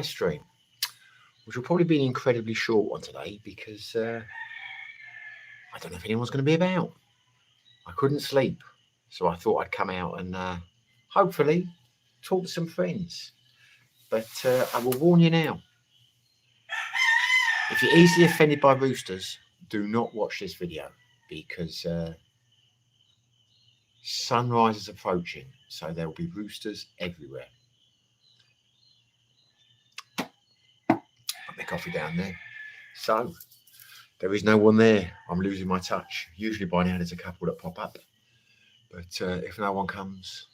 stream, which will probably be an incredibly short one today because I don't know if anyone's going to be about. I couldn't sleep, so I thought I'd come out and hopefully talk to some friends. But I will warn you now, if you're easily offended by roosters, do not watch this video because sunrise is approaching, so there will be roosters everywhere. Put my coffee down there. So there is no one there. I'm losing my touch. Usually by now there's a couple that pop up. But if no one comes,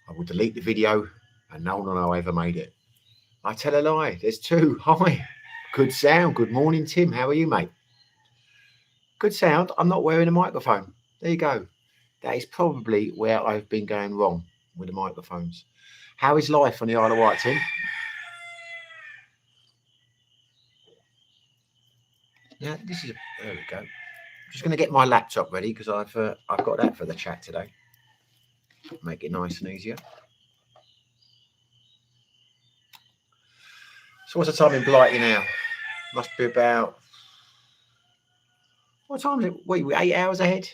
I will delete the video and no one will know I ever made it. I tell a lie. There's two. Hi. Good sound. Good morning, Tim. How are you, mate? Good sound. I'm not wearing a microphone. There you go. That is probably where I've been going wrong with the microphones. How is life on the Isle of Wight, Tim? Yeah, this is. There we go. Just going to get my laptop ready because I've got that for the chat today. Make it nice and easier. So what's the time in Blighty now? Must be about. What time is it? Wait, we're 8 hours ahead.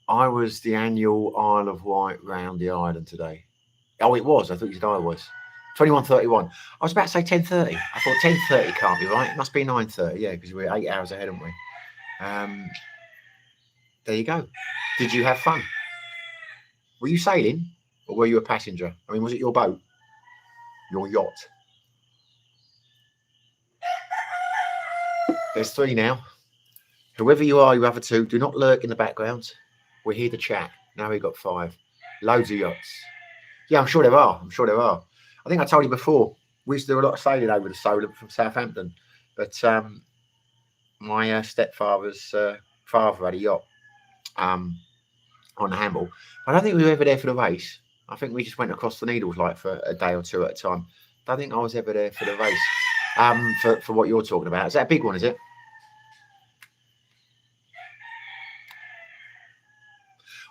I was the annual Isle of Wight round the island today. Oh, it was. I thought you said I was. 21:31. I was about to say 10:30. I thought 10:30 can't be right. It must be 9:30. Yeah, because we're 8 hours ahead, aren't we? There you go. Did you have fun? Were you sailing or were you a passenger? I mean, was it your boat? Your yacht? There's three now. Whoever you are, you other two, do not lurk in the background. We're here to chat. Now we've got five. Loads of yachts. Yeah, I'm sure there are. I'm sure there are. I think I told you before, we used to do a lot of sailing over the Solent from Southampton. But my stepfather's father had a yacht on the Hamble. I don't think we were ever there for the race. I think we just went across the Needles like for a day or two at a time. I don't think I was ever there for the race. For what you're talking about. Is that a big one, is it?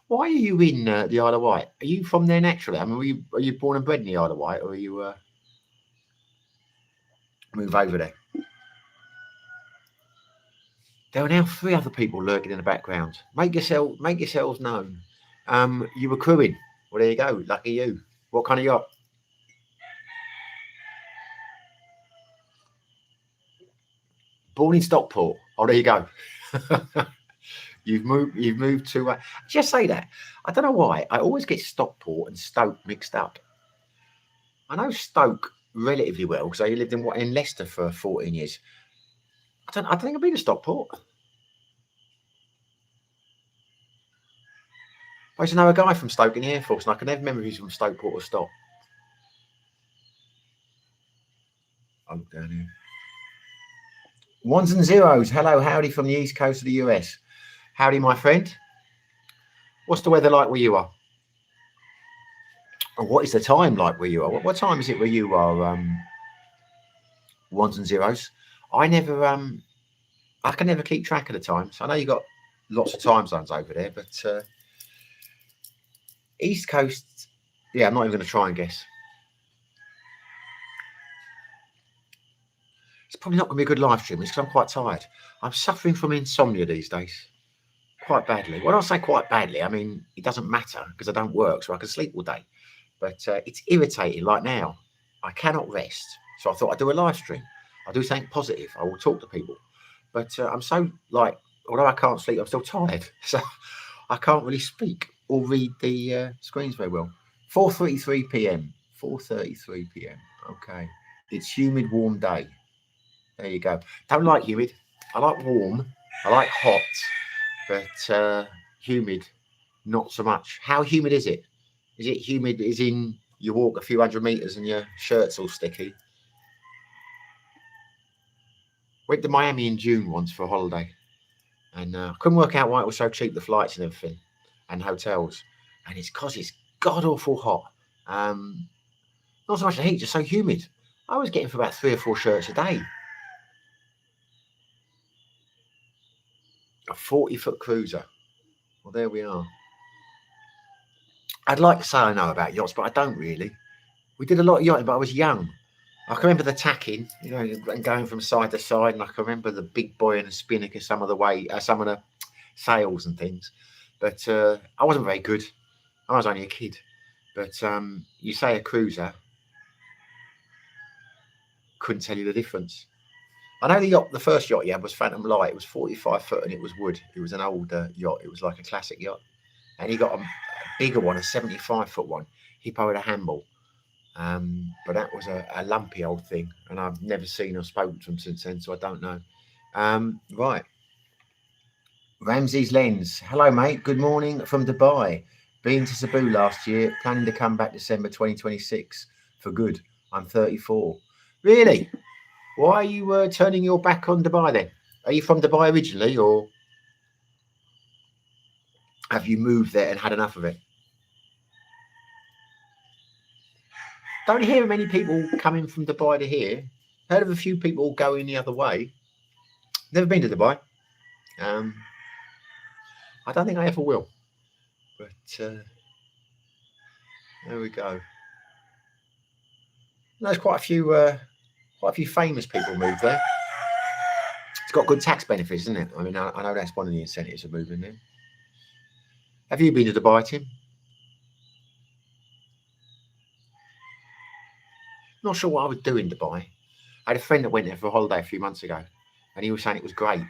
Why are you in the Isle of Wight? Are you from there naturally? I mean, are you born and bred in the Isle of Wight, or are you move over there? There are now three other people lurking in the background. Make yourselves known. You were crewing. Well, there you go. Lucky you. What kind of yacht? Born in Stockport. Oh, there you go. You've moved to. Just say that. I don't know why. I always get Stockport and Stoke mixed up. I know Stoke relatively well because I lived in Leicester for 14 years. I don't think I've been to Stockport. I used to know a guy from Stoke in the Air Force, and I can never remember if he's from Stockport or Stock. I'll look down here. Ones and zeros. Hello, howdy from the east coast of the US. Howdy, my friend. What's the weather like where you are? Or what is the time like where you are? What time is it where you are? Ones and zeros. I can never keep track of the times. I know you got lots of time zones over there, but East Coast. Yeah, I'm not even going to try and guess. It's probably not going to be a good live stream because I'm quite tired. I'm suffering from insomnia these days. Quite badly. When I say quite badly, I mean it doesn't matter because I don't work, so I can sleep all day. But it's irritating. Like now, I cannot rest. So I thought I'd do a live stream. I'll do something positive. I will talk to people. But I'm so although I can't sleep, I'm still tired. So I can't really speak or read the screens very well. 4:33 p.m. 4:33 p.m. Okay. It's humid, warm day. There you go. Don't like humid. I like warm. I like hot. But humid, not so much. How humid is it? Is it humid as in you walk a few hundred meters and your shirt's all sticky? Went to Miami in June once for a holiday, and I couldn't work out why it was so cheap, the flights and everything, and hotels. And it's because it's god awful hot. Not so much the heat, just so humid. I was getting for about 3 or 4 shirts a day. A 40-foot cruiser. Well, there we are. I'd like to say I know about yachts, but I don't really. We did a lot of yachting, but I was young. I can remember the tacking, you know, and going from side to side, and I can remember the big buoy and the spinnaker, some of the sails and things. But I wasn't very good. I was only a kid. But you say a cruiser, couldn't tell you the difference. I know the first yacht you had was Phantom Light. It was 45 foot and it was wood. It was an older yacht. It was like a classic yacht. And he got a bigger one, a 75-foot one. He powered a handball. But that was a lumpy old thing. And I've never seen or spoken to him since then, so I don't know. Right. Ramsey's Lens. Hello, mate. Good morning from Dubai. Been to Sabu last year. Planning to come back December 2026 for good. I'm 34. Really? Why are you turning your back on Dubai then? Are you from Dubai originally, or have you moved there and had enough of it? Don't hear many people coming from Dubai to here. Heard of a few people going the other way. Never been to Dubai. I don't think I ever will. But there we go. There's quite a few famous people moved there. It's got good tax benefits, isn't it? I mean, I know that's one of the incentives of moving there. Have you been to Dubai, Tim? Not sure what I would do in Dubai. I had a friend that went there for a holiday a few months ago, and he was saying it was great.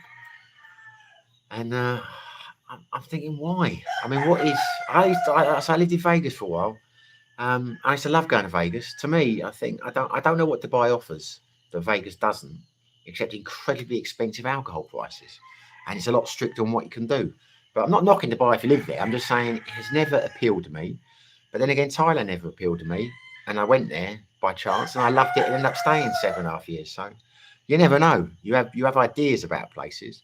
And I'm thinking, why? I mean, what is? I lived in Vegas for a while. I used to love going to Vegas. To me, I think I don't know what Dubai offers that Vegas doesn't, except incredibly expensive alcohol prices, and it's a lot stricter on what you can do. But I'm not knocking Dubai if you live there. I'm just saying it has never appealed to me. But then again, Thailand never appealed to me, and I went there by chance, and I loved it, and ended up staying 7.5 years. So you never know. You have ideas about places,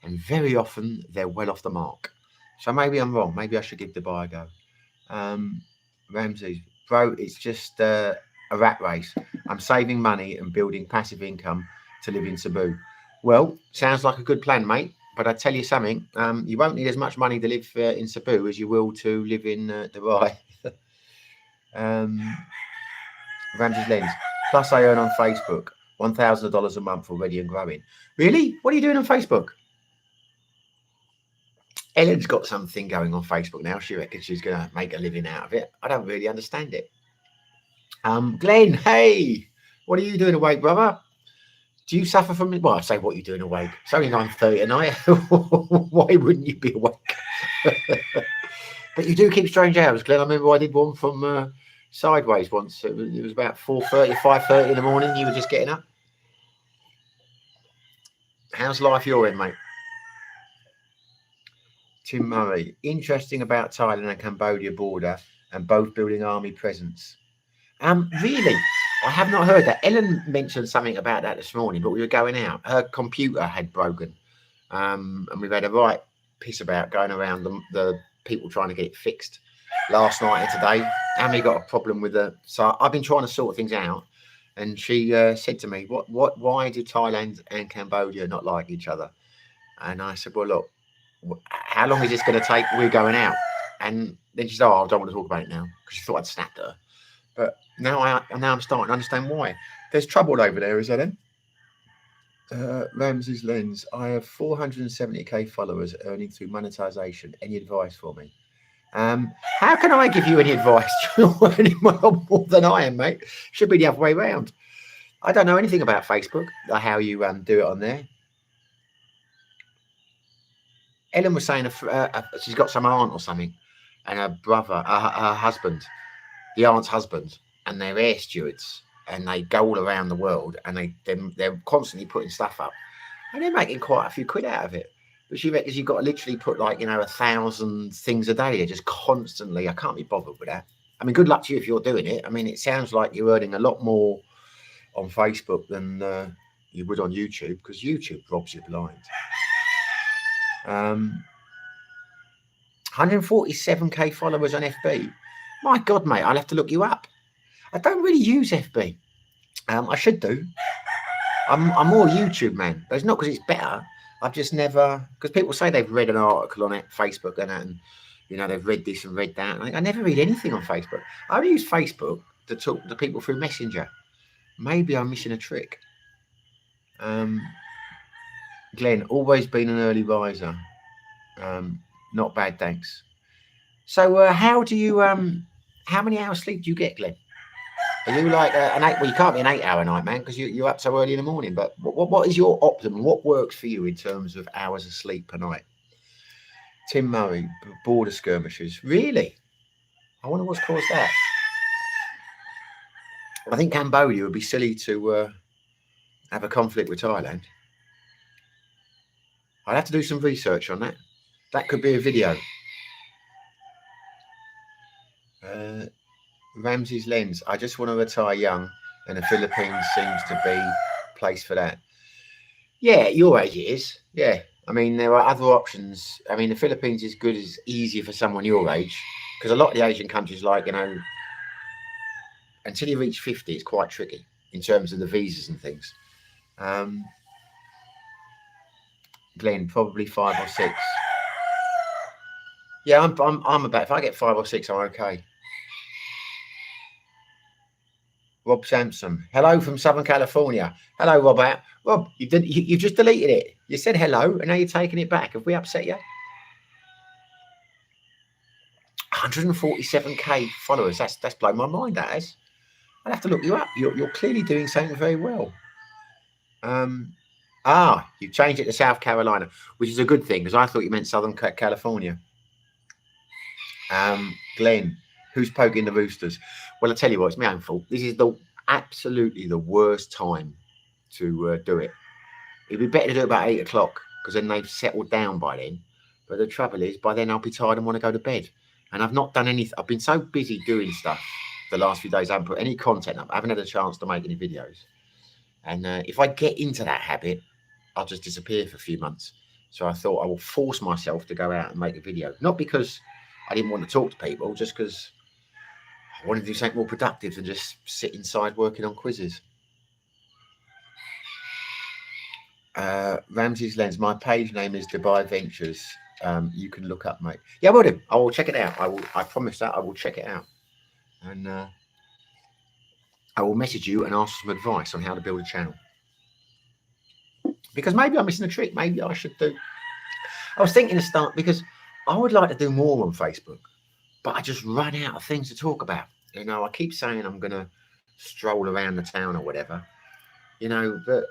and very often they're well off the mark. So maybe I'm wrong. Maybe I should give Dubai a go. Ramsey, bro, it's just a rat race. I'm saving money and building passive income to live in Sabu. Well, sounds like a good plan, mate. But I tell you something, you won't need as much money to live in Sabu as you will to live in Dubai. Ramsey's Lens. Plus, I earn on Facebook $1,000 a month already and growing. Really? What are you doing on Facebook? Ellen's got something going on Facebook now. She reckons she's going to make a living out of it. I don't really understand it. Glenn, hey, what are you doing awake, brother? Do you suffer from it? Well, I say, what are you doing awake? It's only 9:30 at night. Why wouldn't you be awake? But you do keep strange hours, Glenn. I remember I did one from Sideways once. It was about 4:30, 5:30 in the morning. You were just getting up. How's life your end, mate? Tim Murray. Interesting about Thailand and Cambodia border and both building army presence. Really? I have not heard that. Ellen mentioned something about that this morning, but we were going out. Her computer had broken. And we've had a right piss about going around the people trying to get it fixed last night and today. Amy got a problem with the. So I've been trying to sort things out. And she said to me, why do Thailand and Cambodia not like each other? And I said, well, look, how long is this going to take? We're going out. And then she said, I don't want to talk about it now, because she thought I'd snapped her. But now I'm starting to understand why. There's trouble over there, is there then? Ramsey's Lens. I have 470k followers earning through monetization. Any advice for me? How can I give you any advice? You're earning more than I am, mate. Should be the other way around. I don't know anything about Facebook, how you do it on there. Ellen was saying she's got some aunt or something, and her brother, her husband, the aunt's husband, and they're air stewards, and they go all around the world, and they're constantly putting stuff up, and they're making quite a few quid out of it. But she reckons you've got to literally put 1,000 things a day. They're just constantly. I can't be bothered with that. I mean, good luck to you if you're doing it. I mean, it sounds like you're earning a lot more on Facebook than you would on YouTube, because YouTube robs you blind. 147k followers on FB. My God, mate, I'll have to look you up. I don't really use FB. I should do. I'm more YouTube, man. But it's not because it's better. I've just never, because people say they've read an article on it, Facebook and that, and You know, they've read this and read that. I never read anything on Facebook. I only use Facebook to talk to people through Messenger. Maybe I'm missing a trick. Glenn, always been an early riser. Not bad, thanks. So, how do you how many hours sleep do you get, Glenn? Are you like an 8? Well, you can't be an 8-hour night, man, because you're up so early in the morning. But what is your optimum? What works for you in terms of hours of sleep per night? Tim Murray, border skirmishes. Really? I wonder what's caused that. I think Cambodia would be silly to have a conflict with Thailand. I'd have to do some research on that. That could be a video. Ramsey's lens. I just want to retire young, and the Philippines seems to be a place for that. Yeah, your age it is. Yeah. I mean, there are other options. I mean, the Philippines is good as easier for someone your age, because a lot of the Asian countries, like, you know, until you reach 50, it's quite tricky in terms of the visas and things. Glenn, probably 5 or 6. Yeah, I'm about, if I get 5 or 6, I'm okay. Rob Sampson, hello from Southern California. Hello, Rob. Rob, you've just deleted it. You said hello, and now you're taking it back. Have we upset you? 147k followers. That's blown my mind. That is. I'd have to look you up. You're clearly doing something very well. You've changed it to South Carolina, which is a good thing, because I thought you meant Southern California. Glenn, who's poking the Roosters? Well, I tell you what, it's my own fault. This is absolutely the worst time to do it. It'd be better to do it about 8 o'clock, because then they've settled down by then. But the trouble is, by then I'll be tired and want to go to bed. And I've not done anything. I've been so busy doing stuff the last few days. I haven't put any content up. I haven't had a chance to make any videos. And if I get into that habit, I'll just disappear for a few months. So I thought I will force myself to go out and make a video. Not because I didn't want to talk to people, just because I wanted to do something more productive than just sit inside working on quizzes. Ramsey's lens. My page name is Dubai Ventures. You can look up, mate. Yeah, I will do. I will check it out. I promise that I will check it out. And I will message you and ask some advice on how to build a channel. Because maybe I'm missing a trick. Maybe I should do. I was thinking to start, because I would like to do more on Facebook, but I just run out of things to talk about. You know, I keep saying I'm going to stroll around the town or whatever, you know, but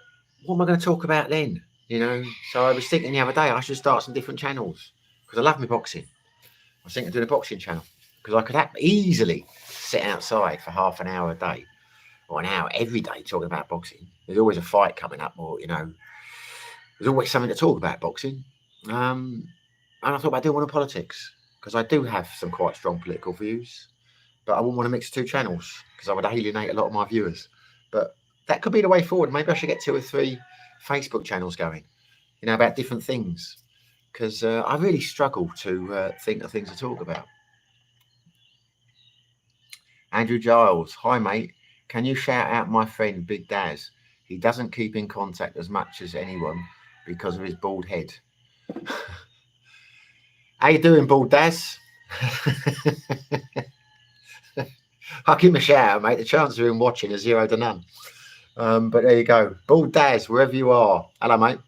what am I going to talk about then? You know, so I was thinking the other day I should start some different channels, because I love my boxing. I was thinking of doing a boxing channel, because I could easily sit outside for half an hour a day or an hour every day talking about boxing. There's always a fight coming up, or, you know, there's always something to talk about boxing. And I thought about doing one on politics, because I do have some quite strong political views, but I wouldn't want to mix 2 channels, because I would alienate a lot of my viewers. But that could be the way forward. Maybe I should get 2 or 3 Facebook channels going, you know, about different things, because I really struggle to think of things to talk about. Andrew Giles, hi mate, can you shout out my friend Big Daz? He doesn't keep in contact as much as anyone because of his bald head. How you doing, Bald Daz? I'll give him a shout out, mate. The chances of him watching are 0 to none. But there you go. Bald Daz, wherever you are. Hello, mate.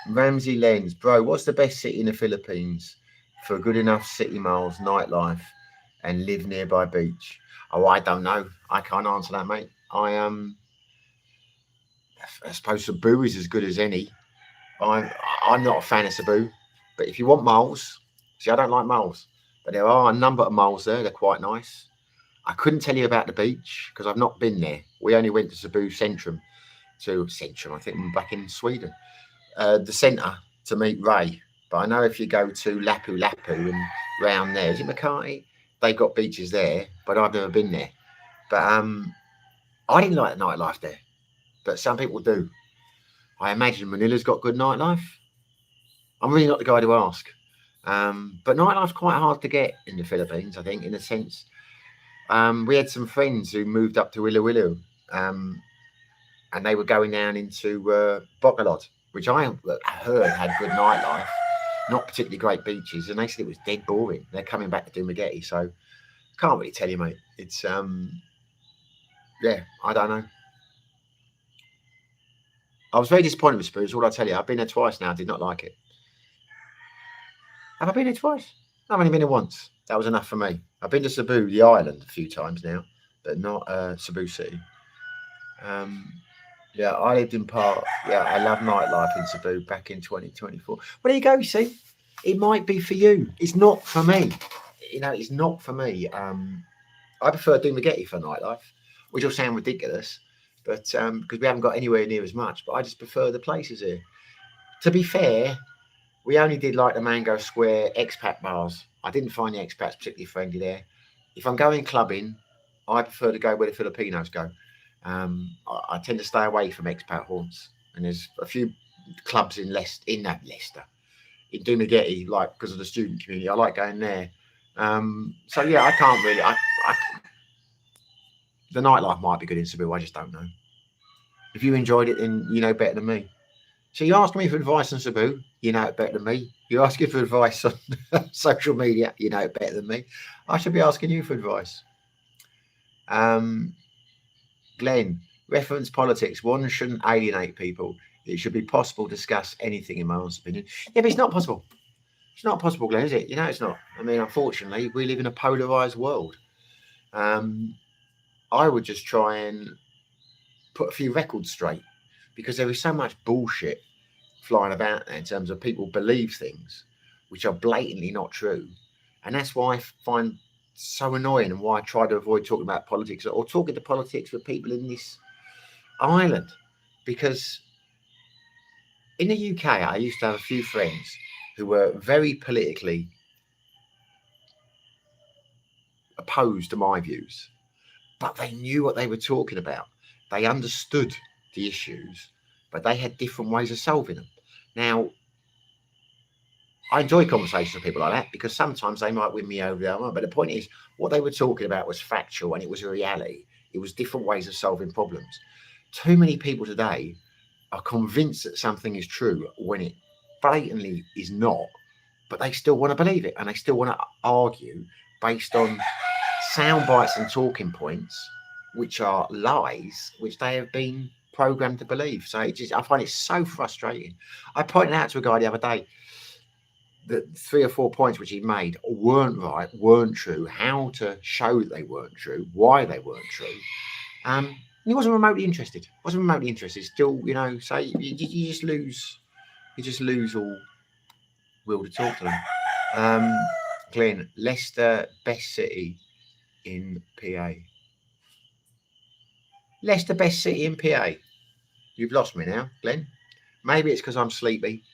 Ramsey Lens, bro, what's the best city in the Philippines for good enough city miles, nightlife, and live nearby beach? Oh, I don't know. I can't answer that, mate. I suppose Sabu is as good as any. I'm not a fan of Sabu, but if you want moles, see, I don't like moles, but there are a number of moles there. They're quite nice. I couldn't tell you about the beach because I've not been there. We only went to Sabu Centrum, I think I'm back in Sweden, the centre to meet Ray. But I know if you go to Lapu Lapu and round there, is it Makati? They've got beaches there, but I've never been there. But I didn't like the nightlife there, but some people do. I imagine Manila's got good nightlife. I'm really not the guy to ask. But nightlife's quite hard to get in the Philippines, I think, in a sense. We had some friends who moved up to Iloilo, and they were going down into Bacolod, which I heard had good nightlife. not particularly great beaches, and they said it was dead boring. They're coming back to Dumaguete, so can't really tell you, mate. It's yeah, I don't know. I was very disappointed with Spurs. All I tell you, I've been there twice now. I did not like it. Have I been there twice? I've only been there once. That was enough for me. I've been to Sabu, the island, a few times now, but not Sabu City. Yeah, I lived in Park. Yeah, I love nightlife in Sabu back in 2024. Well, there you go. You see, it might be for you. It's not for me. You know, it's not for me. I prefer Dumaguete for nightlife, which will sound ridiculous, but because we haven't got anywhere near as much. But I just prefer the places here. To be fair, we only did like the Mango Square expat bars. I didn't find the expats particularly friendly there. If I'm going clubbing, I prefer to go where the Filipinos go. I tend to stay away from expat haunts, and there's a few clubs in Leicester, in Dumaguete, like because of the student community. I like going there. So yeah, I can't really. The nightlife might be good in Sabu. I just don't know. If you enjoyed it, then you know better than me. So you ask me for advice on Sabu, you know it better than me. You ask for advice on social media, you know it better than me. I should be asking you for advice. Glenn, reference politics. One shouldn't alienate people. It should be possible to discuss anything, in my honest opinion. Yeah, but it's not possible. It's not possible, Glenn, is it? You know, it's not. I mean, unfortunately, we live in a polarized world. I would just try and put a few records straight because there is so much bullshit flying about there in terms of people believe things which are blatantly not true. And that's why I find so annoying and why I try to avoid talking about politics or talking to politics with people in this island. Because in the UK, I used to have a few friends who were very politically opposed to my views, but they knew what they were talking about. They understood the issues, but they had different ways of solving them. Now, I enjoy conversations with people like that because sometimes they might win me over the other. But the point is, what they were talking about was factual and it was a reality. It was different ways of solving problems. Too many people today are convinced that something is true when it blatantly is not, but they still want to believe it and they still want to argue based on sound bites and talking points, which are lies, which they have been programmed to believe. So I find it so frustrating. I pointed out to a guy the other day that 3 or 4 points which he made weren't right, weren't true, how to show that they weren't true, why they weren't true. He wasn't remotely interested. Still, you know, so you just lose all will to talk to them. Glenn, Leicester, best city in PA. Leicester, best city in PA. You've lost me now, Glenn. Maybe it's because I'm sleepy.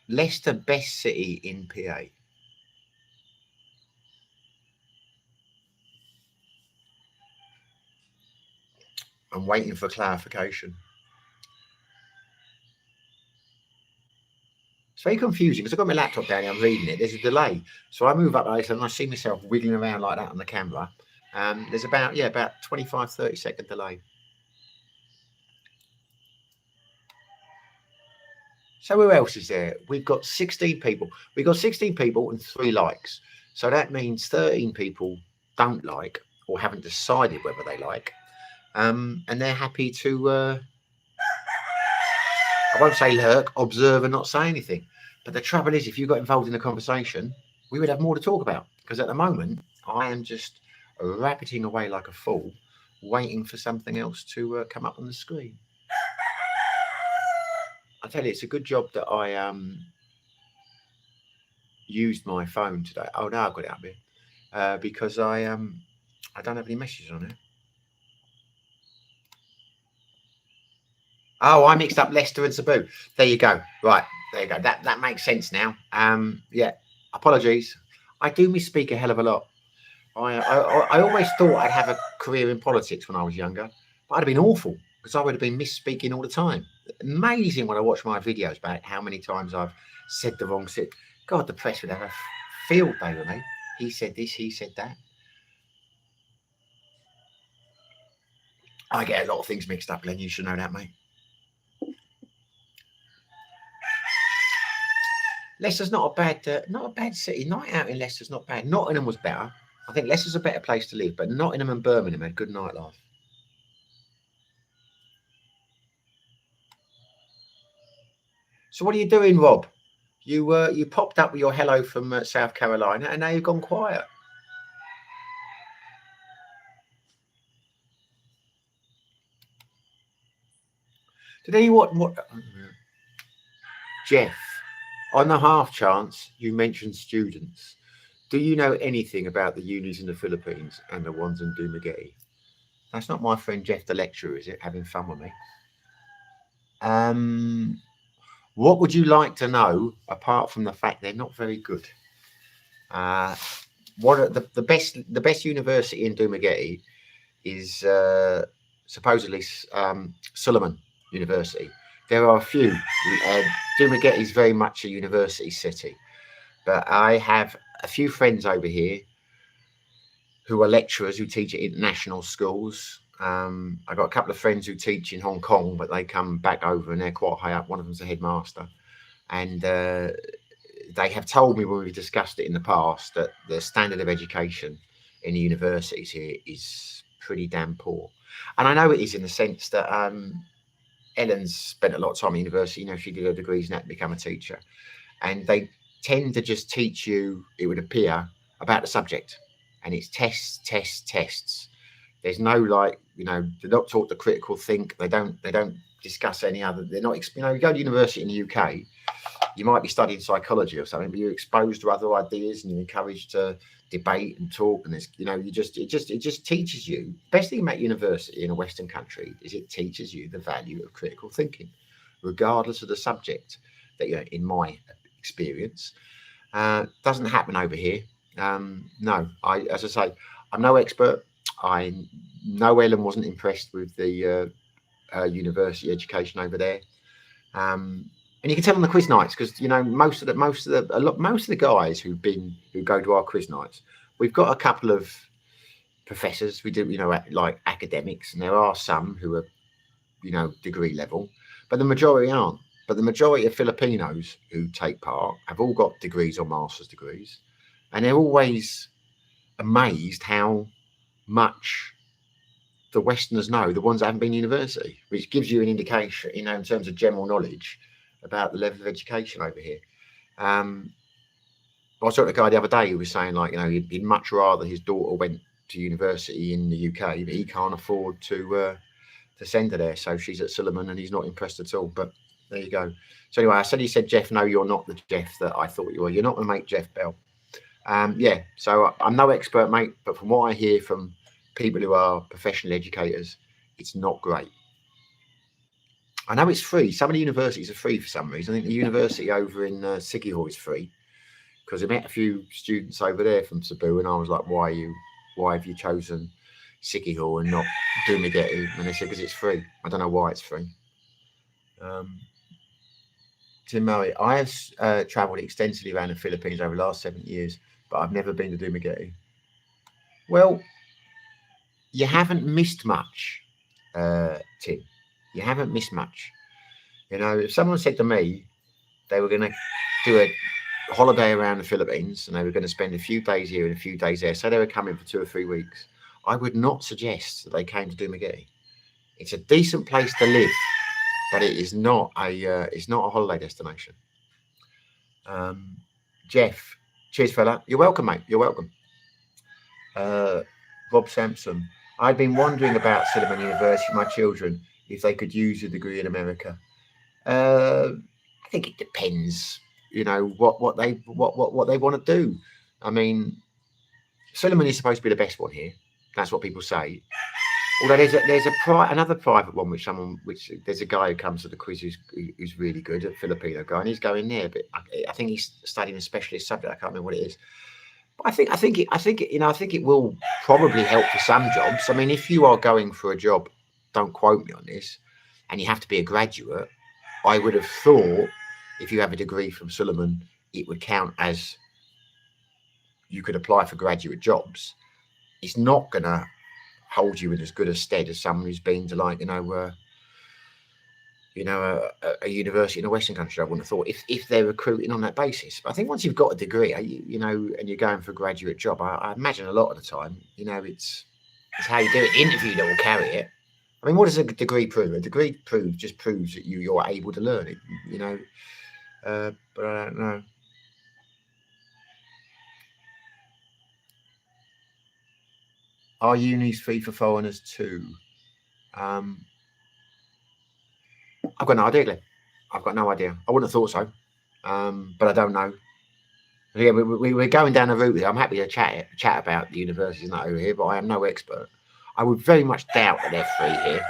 Leicester, best city in PA. I'm waiting for clarification. It's very confusing because I've got my laptop down here, I'm reading it. There's a delay. So I move up like this and I see myself wiggling around like that on the camera. There's about 25, 30-second delay. So who else is there? We've got 16 people. We've got 16 people and 3 likes. So that means 13 people don't like or haven't decided whether they like. And they're happy to, I won't say lurk, observe and not say anything. But the trouble is, if you got involved in the conversation, we would have more to talk about. Because at the moment, I am just rabbiting away like a fool, waiting for something else to come up on the screen. I tell you, it's a good job that I used my phone today. Oh no, I've got it up here because I don't have any messages on it. Oh, I mixed up Leicester and Sabu. There you go. Right, there you go. That makes sense now. Yeah, apologies. I do misspeak a hell of a lot. I always thought I'd have a career in politics when I was younger, but I'd have been awful because I would have been misspeaking all the time. Amazing when I watch my videos back how many times I've said the wrong shit. God, the press would have a field day with me. He said this, he said that. I get a lot of things mixed up, Glenn. You should know that, mate. Leicester's not a bad city. Night out in Leicester's not bad. Nottingham was better. I think Leicester's a better place to live, but Nottingham and Birmingham had good nightlife. So what are you doing, Rob? You popped up with your hello from South Carolina, and now you've gone quiet. Did anyone what? Jeff, on the half chance you mentioned students, do you know anything about the unis in the Philippines and the ones in Dumaguete? That's not my friend Jeff, the lecturer, is it? Having fun with me. Um, what would you like to know apart from the fact they're not very good? What are the best university in Dumaguete is supposedly Suleiman University. There are a few. Dumaguete is very much a university city, but I have a few friends over here who are lecturers who teach at international schools. I got a couple of friends who teach in Hong Kong, but they come back over and they're quite high up. One of them's a headmaster, and they have told me when we discussed it in the past that the standard of education in the universities here is pretty damn poor. And I know it is in the sense that Ellen's spent a lot of time at university. You know, she did her degrees now to become a teacher, and they tend to just teach you, it would appear, about the subject, and it's tests, tests, tests. There's no like, you know, they're not taught to critical think. They don't discuss any other. They're not, you know, you go to university in the UK, you might be studying psychology or something, but you're exposed to other ideas and you're encouraged to debate and talk. And there's, you know, it just teaches you. Best thing about university in a Western country is it teaches you the value of critical thinking, regardless of the subject. That, you know, in my experience, doesn't happen over here. No, as I say, I'm no expert. I know Ellen wasn't impressed with the university education over there. And you can tell on the quiz nights, because you know most of the guys who go to our quiz nights, we've got a couple of professors. We do, you know, like academics, and there are some who are, you know, degree level, but the majority aren't. But the majority of Filipinos who take part have all got degrees or master's degrees, and they're always amazed how much the Westerners know, the ones that haven't been to university, which gives you an indication, you know, in terms of general knowledge about the level of education over here. I was talking to a guy the other day who was saying, like, you know, he'd much rather his daughter went to university in the UK, but he can't afford to send her there. So she's at Suleiman and he's not impressed at all. But there you go. So anyway, I said, he said, Jeff, no, you're not the Jeff that I thought you were. You're not my mate, Jeff Bell. Yeah, so I'm no expert, mate, but from what I hear from people who are professional educators, it's not great. I know it's free. Some of the universities are free for some reason. I think the university over in Sikihor is free, because I met a few students over there from Sabu, and I was like, why have you chosen Sikihor and not Dumaguete? And they said, because it's free. I don't know why it's free. Tim Murray, I have travelled extensively around the Philippines over the last 7 years, but I've never been to Dumaguete. Well, you haven't missed much, Tim. You haven't missed much. You know, if someone said to me they were going to do a holiday around the Philippines and they were going to spend a few days here and a few days there, so they were coming for 2 or 3 weeks, I would not suggest that they came to Dumaguete. It's a decent place to live, but it's not a holiday destination. Jeff, cheers, fella. You're welcome, mate. You're welcome. Rob Sampson, I've been wondering about Suleiman University, my children, if they could use a degree in America. I think it depends, you know, what they want to do. I mean, Suleiman is supposed to be the best one here. That's what people say. Although there's another private one which there's a guy who comes to the quiz who's really good, a Filipino guy, and he's going there. But I think he's studying a specialist subject. I can't remember what it is. But I think it will probably help for some jobs. I mean, if you are going for a job, don't quote me on this, and you have to be a graduate, I would have thought if you have a degree from Suleiman, it would count as you could apply for graduate jobs. It's not going to hold you in as good a stead as someone who's been to, like, you know, a university in a Western country. I wouldn't have thought if they're recruiting on that basis. But I think once you've got a degree, you know, and you're going for a graduate job, I imagine a lot of the time, you know, it's how you do it. The interview that will carry it. I mean, what does a degree prove? A degree just proves that you're able to learn it, you know. But I don't know. Are unis free for foreigners too? I've got no idea, Glenn. I've got no idea. I wouldn't have thought so, but I don't know. Yeah, we're going down a route here. I'm happy to chat about the universities not over here, but I am no expert. I would very much doubt that they're free here.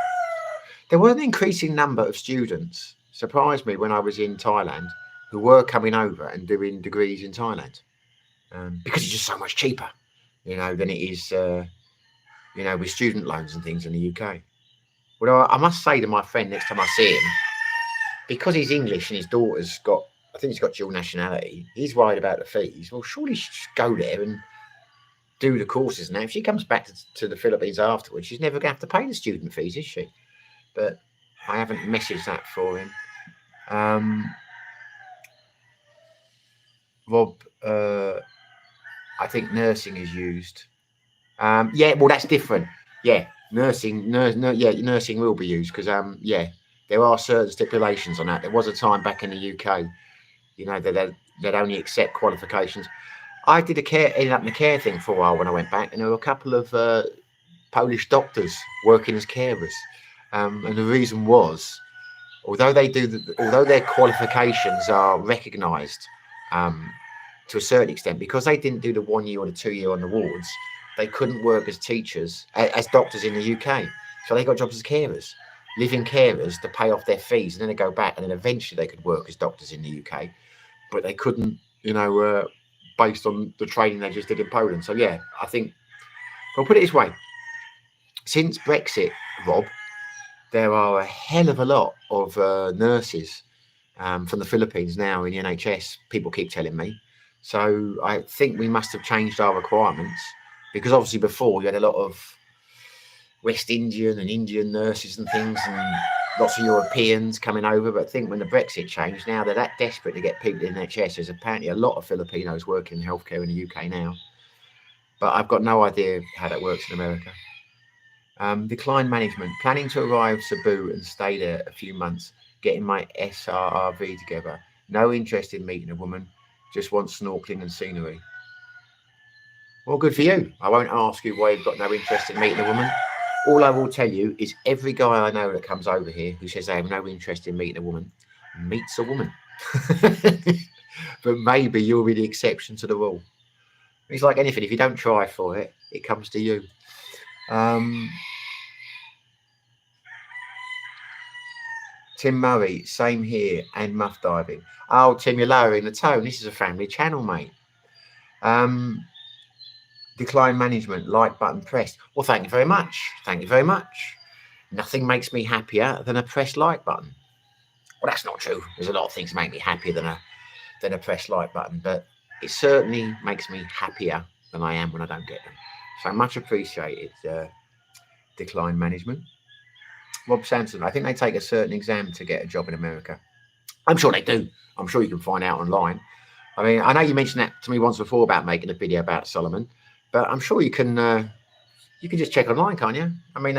There was an increasing number of students, surprised me when I was in Thailand, who were coming over and doing degrees in Thailand, because it's just so much cheaper, you know, than it is, you know, with student loans and things in the UK. Well, I must say to my friend next time I see him, because he's English and his daughter's got, I think he's got dual nationality, he's worried about the fees. Well, surely she should go there and do the courses. Now, if she comes back to the Philippines afterwards, she's never going to have to pay the student fees, is she? But I haven't messaged that for him. Rob, I think nursing is used. Yeah, well, that's different. Yeah, nursing will be used because yeah, there are certain stipulations on that. There was a time back in the UK, you know, that they'd only accept qualifications. I did ended up in a care thing for a while when I went back, and there were a couple of Polish doctors working as carers, and the reason was, although their qualifications are recognised to a certain extent, because they didn't do the 1 year or the 2 year on the wards, they couldn't work as teachers, as doctors in the UK. So they got jobs as carers, living carers to pay off their fees, and then they go back, and then eventually they could work as doctors in the UK, but they couldn't, you know, based on the training they just did in Poland. So yeah, I think, I'll put it this way: since Brexit, Rob, there are a hell of a lot of nurses from the Philippines now in the NHS. People keep telling me. So I think we must have changed our requirements, because obviously before you had a lot of West Indian and Indian nurses and things, and lots of Europeans coming over. But I think when the Brexit changed, now they're that desperate to get people in the NHS. There's apparently a lot of Filipinos working in healthcare in the UK now. But I've got no idea how that works in America. Decline management. Planning to arrive Sabu and stay there a few months. Getting my SRRV together. No interest in meeting a woman. Just want snorkeling and scenery. Well, good for you. I won't ask you why you've got no interest in meeting a woman. All I will tell you is every guy I know that comes over here who says they have no interest in meeting a woman meets a woman. But maybe you'll be the exception to the rule. It's like anything. If you don't try for it, it comes to you. Tim Murray, same here, and muff diving. Oh, Tim, you're lowering the tone. This is a family channel, mate. Decline management, like button pressed. Well, thank you very much. Thank you very much. Nothing makes me happier than a pressed like button. Well, that's not true. There's a lot of things that make me happier than a pressed like button, but it certainly makes me happier than I am when I don't get them. So much appreciated, decline management. Rob Sampson, I think they take a certain exam to get a job in America. I'm sure they do. I'm sure you can find out online. I mean, I know you mentioned that to me once before about making a video about Solomon, but I'm sure you can just check online, can't you? I mean,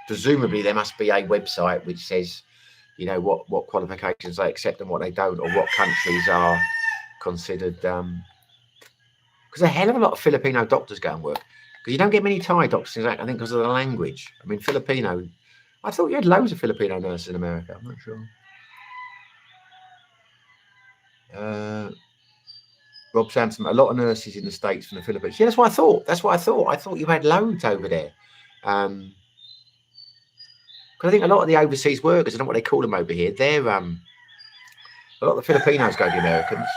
presumably there must be a website which says, you know, what qualifications they accept and what they don't, or what countries are considered. Because a hell of a lot of Filipino doctors go and work. Because you don't get many Thai doctors, I think, because of the language. I mean, Filipino. I thought you had loads of Filipino nurses in America. I'm not sure. Rob Sampson, a lot of nurses in the States from the Philippines. Yeah, that's what I thought. I thought you had loads over there. Because I think a lot of the overseas workers, I don't know what they call them over here, they're a lot of the Filipinos go to the Americans.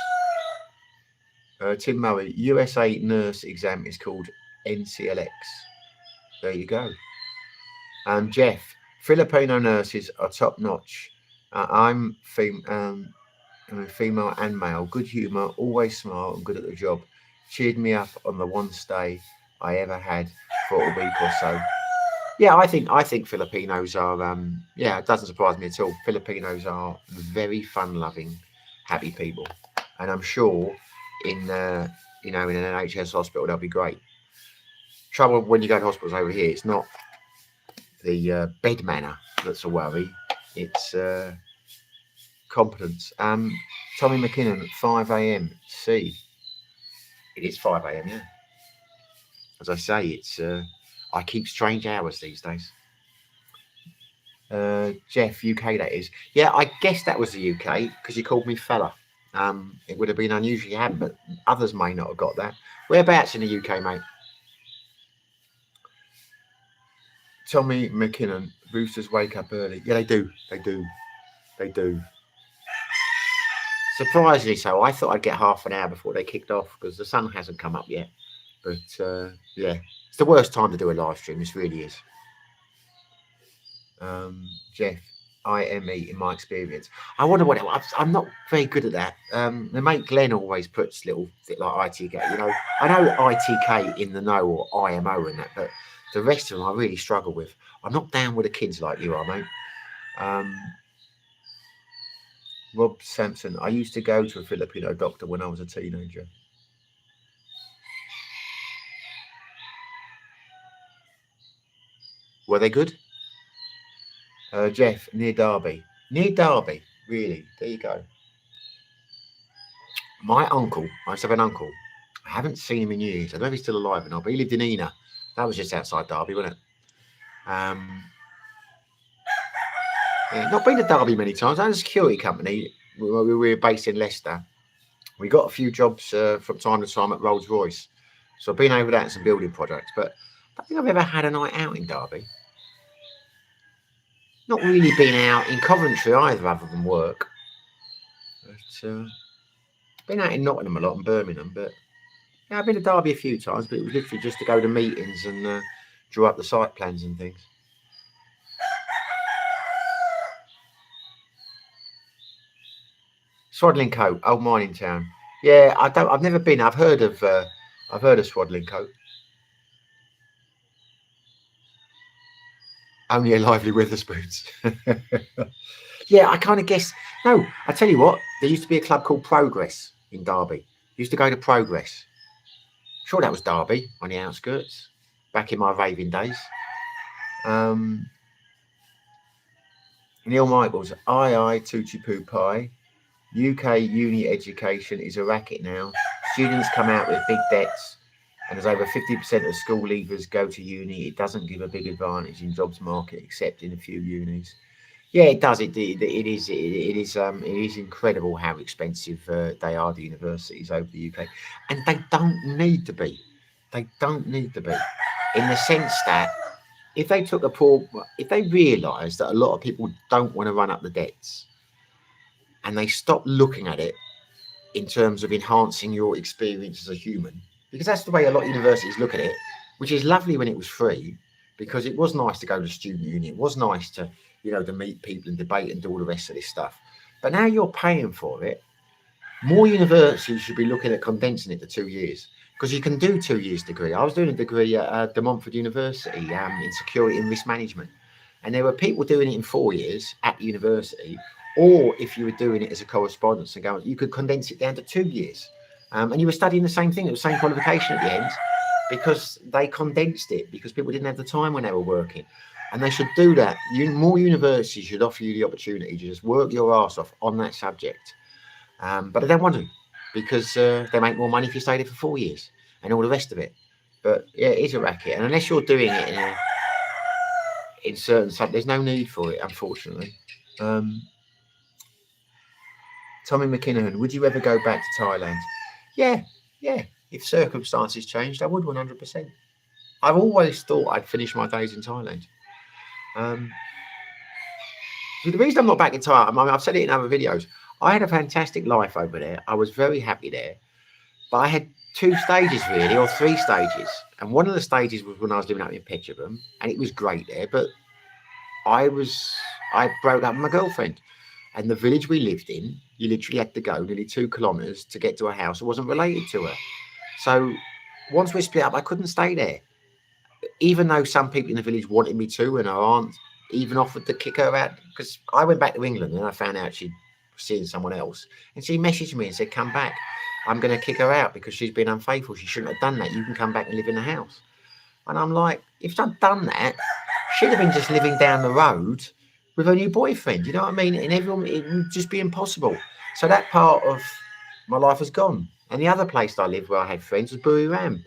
Tim Murray, USA nurse exam is called NCLX. There you go. Jeff, Filipino nurses are top notch. I'm female and male, good humour, always smile and good at the job. Cheered me up on the one stay I ever had for a week or so. Yeah, I think Filipinos are yeah, it doesn't surprise me at all. Filipinos are very fun-loving, happy people, and I'm sure in in an NHS hospital they'll be great. Trouble when you go to hospitals over here, it's not the bed manner that's a worry. It's competence. Tommy McKinnon at 5 a.m. See, it is 5 a.m. Yeah, as I say, it's I keep strange hours these days. Jeff, UK that is. Yeah, I guess that was the UK because you called me fella. It would have been unusual you hadn't, but others may not have got that. Whereabouts in the UK, mate? Tommy McKinnon, Roosters wake up early. Yeah, they do. They do. They do. Surprisingly so. I thought I'd get half an hour before they kicked off because the sun hasn't come up yet. But yeah, it's the worst time to do a live stream. This really is. Jeff, IME in my experience. I wonder what I'm not very good at that. The mate Glenn always puts little like ITK. I know ITK in the know or IMO and that, but the rest of them I really struggle with. I'm not down with the kids like you are, mate. Rob Sampson. I used to go to a Filipino doctor when I was a teenager. Were they good? Jeff, near Derby. Near Derby, really. There you go. My uncle, I used to have an uncle. I haven't seen him in years. I don't know if he's still alive or not, but he lived in Ena. That was just outside Derby, wasn't it? Yeah, not been to Derby many times. I had a security company. We were based in Leicester. We got a few jobs from time to time at Rolls Royce. So I've been over that and some building projects, but I don't think I've ever had a night out in Derby. Not really been out in Coventry either, other than work. But been out in Nottingham a lot and Birmingham, but yeah, I've been to Derby a few times, but it was literally just to go to meetings and draw up the site plans and things. Swaddling Coat, old mining town. Yeah, I've never been. I've heard of Swaddling Coat. Only a lively Witherspoons. Yeah, I kind of guess. No, I tell you what. There used to be a club called Progress in Derby. Used to go to Progress. Sure, that was Derby on the outskirts. Back in my raving days. Neil Michaels, aye, Tucci Poo Pie. UK uni education is a racket now. Students come out with big debts, and as over 50% of school leavers go to uni, it doesn't give a big advantage in jobs market, except in a few unis. Yeah, it does. It is incredible how expensive they are, the universities over the UK, and they don't need to be. They don't need to be, in the sense that if they realise that a lot of people don't want to run up the debts, and they stop looking at it in terms of enhancing your experience as a human, because that's the way a lot of universities look at it, which is lovely when it was free, because it was nice to go to student union. It was nice to, to meet people and debate and do all the rest of this stuff. But now you're paying for it. More universities should be looking at condensing it to 2 years, because you can do 2 years degree. I was doing a degree at De Montfort University in security and risk management, and there were people doing it in 4 years at university. Or if you were doing it as a correspondence and going, you could condense it down to 2 years. And you were studying the same thing, the same qualification at the end, because they condensed it because people didn't have the time when they were working. And they should do that. More universities should offer you the opportunity to just work your ass off on that subject. But they don't want to, because they make more money if you stay there for 4 years and all the rest of it. But yeah, it is a racket. And unless you're doing it in certain subjects, there's no need for it, unfortunately. Tommy McKinnon, would you ever go back to Thailand? Yeah. If circumstances changed, I would 100%. I've always thought I'd finish my days in Thailand. The reason I'm not back in Thailand, I've said it in other videos, I had a fantastic life over there. I was very happy there. But I had 2 stages really, or 3 stages. And one of the stages was when I was living up in Petchabam, and it was great there. But I broke up with my girlfriend. And the village we lived in, you literally had to go nearly 2 kilometres to get to a house that wasn't related to her. So once we split up, I couldn't stay there. even though some people in the village wanted me to, and her aunt even offered to kick her out, because I went back to England and I found out she'd seen someone else, and she messaged me and said, "Come back. I'm going to kick her out because she's been unfaithful. She shouldn't have done that. You can come back and live in the house." And I'm like, if I'd done that, she'd have been just living down the road with her new boyfriend. You know what I mean? And everyone, it would just be impossible. So that part of my life has gone. And the other place I lived where I had friends was Buriram.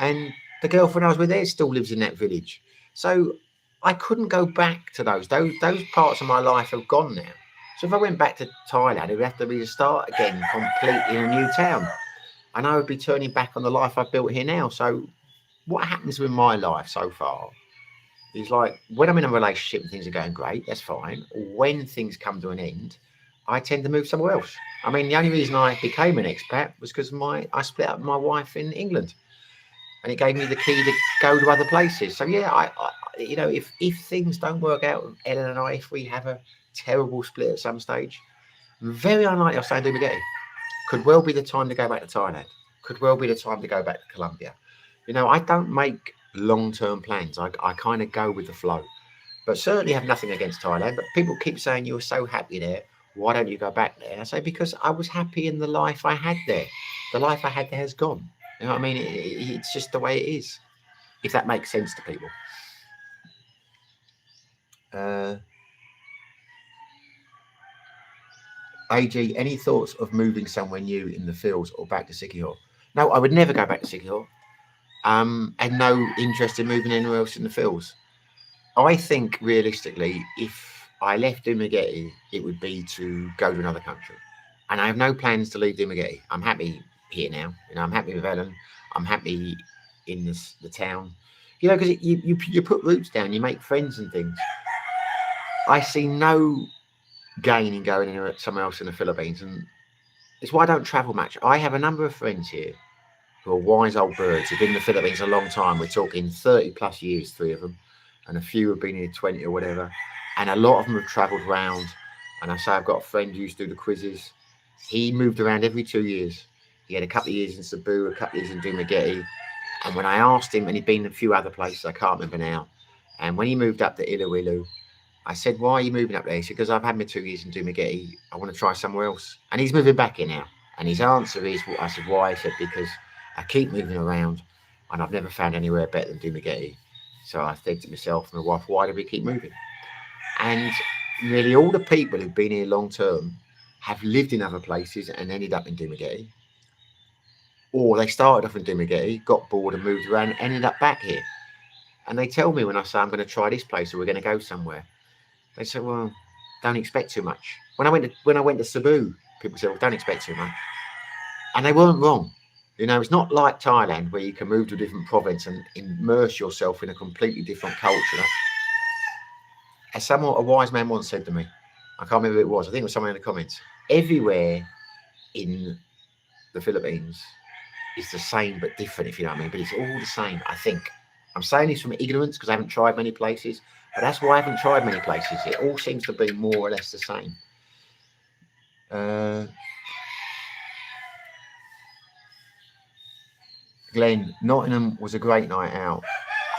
And the girlfriend I was with there still lives in that village. So I couldn't go back to those. Those parts of my life have gone now. So if I went back to Thailand, it would have to be to start again, completely in a new town. And I would be turning back on the life I've built here now. So what happens with my life so far is, like, when I'm in a relationship and things are going great, that's fine. When things come to an end, I tend to move somewhere else. I mean, the only reason I became an expat was because I split up with my wife in England, and it gave me the key to go to other places. So yeah, I you know, if things don't work out with Ellen and I, if we have a terrible split at some stage, very unlikely I'll stay in Dumaguete. Could well be the time to go back to Thailand. Could well be the time to go back to Colombia. You know, I don't make long-term plans. I kind of go with the flow. But certainly have nothing against Thailand. But people keep saying you were so happy there. Why don't you go back there? I say, because I was happy in the life I had there. The life I had there has gone. You know what I mean? It's just the way it is. If that makes sense to people. AG, any thoughts of moving somewhere new in the fields or back to Sikihor? No, I would never go back to Sikihor. And no interest in moving anywhere else in the fields. I think realistically, if I left Dumaguete, it would be to go to another country. And I have no plans to leave Dumaguete. I'm happy here now. You know, I'm happy with Ellen. I'm happy in the town. You know, because you put roots down, you make friends and things. I see no gain in going anywhere somewhere else in the Philippines, and it's why I don't travel much. I have a number of friends here who are wise old birds who've been in the Philippines a long time. We're talking 30 plus years, 3 of them, and a few have been here 20 or whatever. And a lot of them have travelled around. And I say I've got a friend who used to do the quizzes. He moved around every 2 years. He had a couple of years in Sabu, a couple of years in Dumaguete. And when I asked him, and he'd been in a few other places, I can't remember now. And when he moved up to Iloilo, I said, "Why are you moving up there?" He said, "Because I've had my 2 years in Dumaguete. I want to try somewhere else." And he's moving back here now. And his answer is, I said, "Why?" He said, "Because I keep moving around and I've never found anywhere better than Dumaguete." So I said to myself and my wife, why do we keep moving? And nearly all the people who've been here long term have lived in other places and ended up in Dumaguete. Or they started off in Dumaguete, got bored and moved around and ended up back here. And they tell me when I say I'm going to try this place or we're going to go somewhere, they say, "Well, don't expect too much." When I went to Sabu, people said, "Well, don't expect too much." And they weren't wrong. You know, it's not like Thailand where you can move to a different province and immerse yourself in a completely different culture. As a wise man once said to me, I can't remember who it was, I think it was someone in the comments, everywhere in the Philippines is the same but different, if you know what I mean. But it's all the same, I think. I'm saying this from ignorance because I haven't tried many places, but that's why I haven't tried many places. It all seems to be more or less the same. Glenn, Nottingham was a great night out.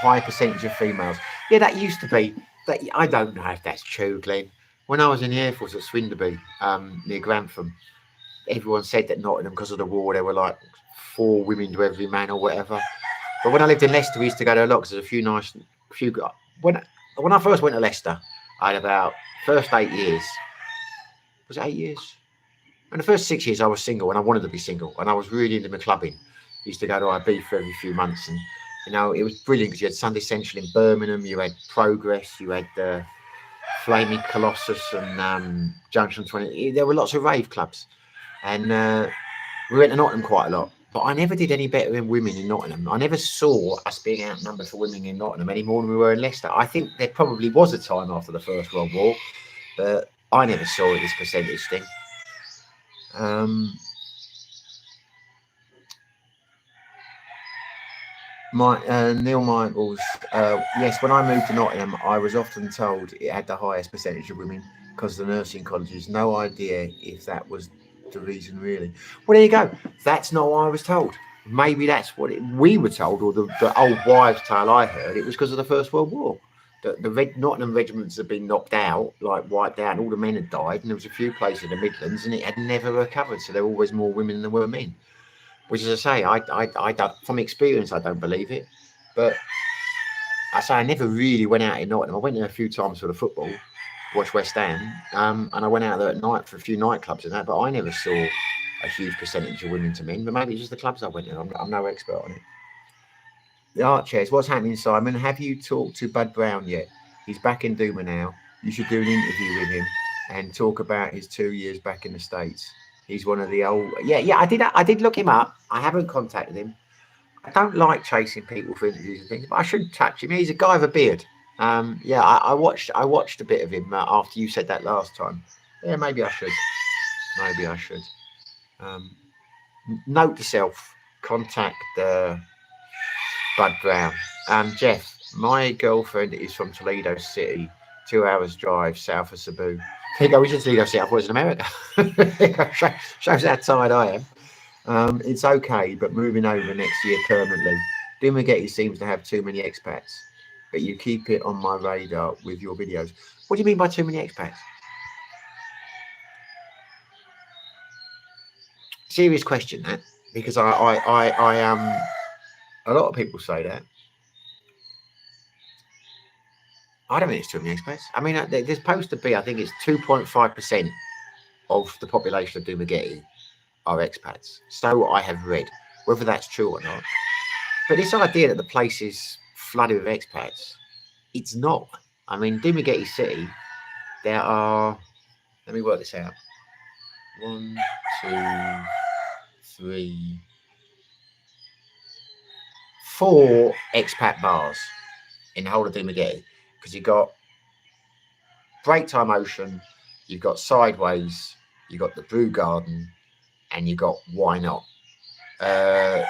High percentage of females. Yeah, that used to be. That I don't know if that's true, Glenn. When I was in the Air Force at Swinderby, near Grantham, everyone said that Nottingham, because of the war, there were like 4 women to every man or whatever. But when I lived in Leicester, we used to go to a lot because there's a few. When I first went to Leicester, I had about first 8 years. Was it 8 years? And the first 6 years I was single, and I wanted to be single, and I was really into my clubbing. Used to go to Ibiza every few months, and you know it was brilliant because you had Sunday Central in Birmingham, you had Progress, you had Flaming Colossus and Junction 20. There were lots of rave clubs, and we went to Nottingham quite a lot. But I never did any better than women in Nottingham. I never saw us being outnumbered for women in Nottingham any more than we were in Leicester. I think there probably was a time after the First World War, but I never saw this percentage thing. Neil Michaels, yes, when I moved to Nottingham, I was often told it had the highest percentage of women because of the nursing colleges. No idea if that was the reason, really. Well, there you go. That's not what I was told. maybe that's what we were told, or the old wives' tale I heard. It was because of the First World War. The Nottingham regiments had been knocked out, like wiped out, and all the men had died, and there was a few places in the Midlands, and it had never recovered. So there were always more women than there were men. Which, as I say, I don't, from experience, I don't believe it. But I say I never really went out in Nottingham. I went there a few times for the football, watched West Ham, and I went out there at night for a few nightclubs and that. But I never saw a huge percentage of women to men. But maybe it's just the clubs I went in. I'm no expert on it. The art chairs. What's happening, Simon? Have you talked to Bud Brown yet? He's back in Duma now. You should do an interview with him and talk about his 2 years back in the States. He's one of the old. Yeah. I did look him up. I haven't contacted him. I don't like chasing people for interviews and things, but I should touch him. He's a guy with a beard. I watched a bit of him after you said that last time. Yeah, maybe I should. Note to self: contact Bud Brown. Jeff, my girlfriend is from Toledo City, 2 hours drive south of Sabu. There you go, we should Toledo City. I thought it was in America. Shows how tired I am. It's okay, but moving over next year permanently. Dumaguete seems to have too many expats, but you keep it on my radar with your videos. What do you mean by too many expats? Serious question, that, because I a lot of people say that. I don't think it's too many expats. I mean, there's supposed to be, I think it's 2.5% of the population of Dumaguete are expats. So I have read, whether that's true or not. But this idea that the place is flooded with expats, it's not. I mean, Dumaguete City, there are, let me work this out. 1, 2, 3, 4 expat bars in the whole of Dumaguete, because you've got Break Time Ocean, you've got Sideways, you've got the Brew Garden, and you've got Why Not. The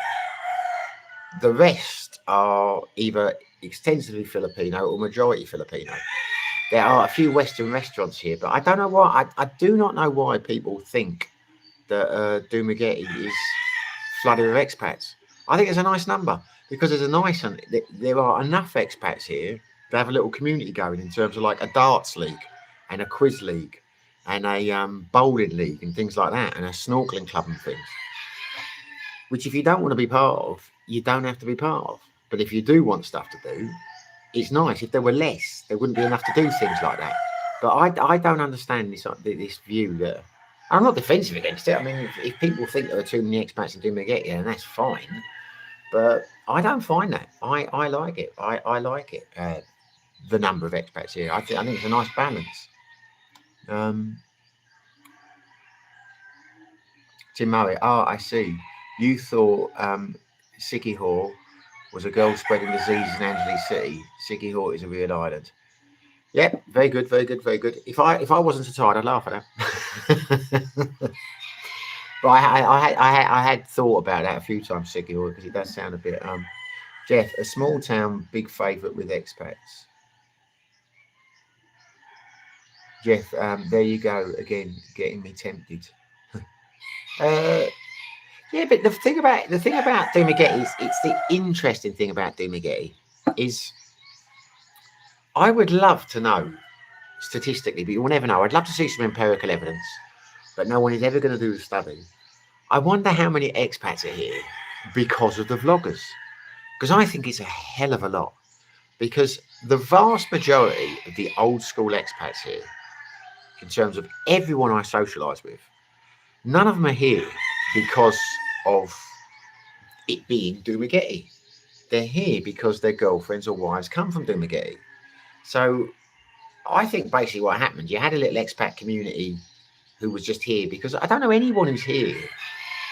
rest are either extensively Filipino or majority Filipino. There are a few Western restaurants here, but I don't know why. I do not know why people think that Dumaguete is flooded with expats. I think it's a nice number, because there are enough expats here to have a little community going in terms of like a darts league and a quiz league and a bowling league and things like that, and a snorkeling club and things. Which, if you don't want to be part of, you don't have to be part of. But if you do want stuff to do, it's nice. If there were less, there wouldn't be enough to do things like that. But I don't understand this view that, I'm not defensive against it. I mean, if people think there are too many expats in Dumaguete, then that's fine. But I don't find that. I like it. I like it. The number of expats here. I think it's a nice balance. Tim Murray. I see. You thought Sikihor was a girl spreading diseases in Angeles City. Sikihor is a real island. Yep, very good. If I wasn't so tired, I'd laugh at that. But I had thought about that a few times, Sikihor, because it does sound a bit. Jeff, a small town, big favourite with expats. Jeff, there you go again, getting me tempted. Yeah, but the thing about Dumaguete is, it's the interesting thing about Dumaguete is, I would love to know statistically, but you'll never know. I'd love to see some empirical evidence, but no one is ever going to do the study. I wonder how many expats are here because of the vloggers, because I think it's a hell of a lot. Because the vast majority of the old school expats here, in terms of everyone I socialise with, none of them are here because of it being Dumaguete. They're here because their girlfriends or wives come from Dumaguete. So I think basically what happened, you had a little expat community who was just here because, I don't know anyone who's here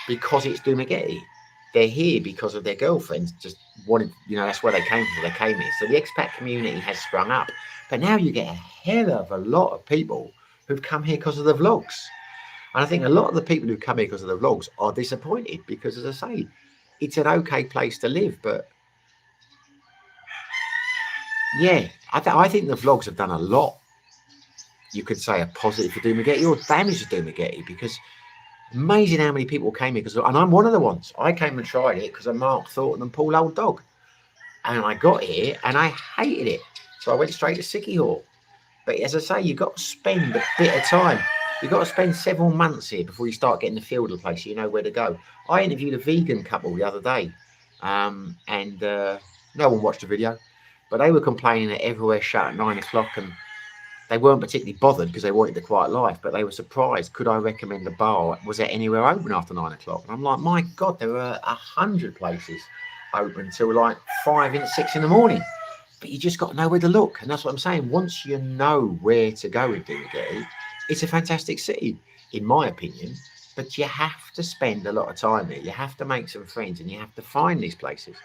because it's Dumaguete. They're here because of their girlfriends, just wanted, that's where they came from. They came here. So the expat community has sprung up. But now you get a hell of a lot of people who've come here because of the vlogs. And I think a lot of the people who come here because of the vlogs are disappointed because, as I say, it's an okay place to live. But yeah, I think the vlogs have done a lot. You could say a positive for Dumaguete or damage to Dumaguete, because Amazing how many people came here, and I'm one of the ones. I came and tried it because of Mark Thornton and Paul Old Dog. And I got here and I hated it. So I went straight to Sickie Hall. But as I say, you've got to spend a bit of time. You've got to spend several months here before you start getting the feel of the place. So you know where to go. I interviewed a vegan couple the other day, and no one watched the video, but they were complaining that everywhere shut at 9 o'clock, and they weren't particularly bothered because they wanted the quiet life, but they were surprised. Could I recommend a bar? Was there anywhere open after 9 o'clock? And I'm like, my God, there were 100 places open till like 5 and 6 in the morning. But you just got to know where to look. And that's what I'm saying. Once you know where to go in Dumaguete, it's a fantastic city, in my opinion. But you have to spend a lot of time there. You have to make some friends and you have to find these places.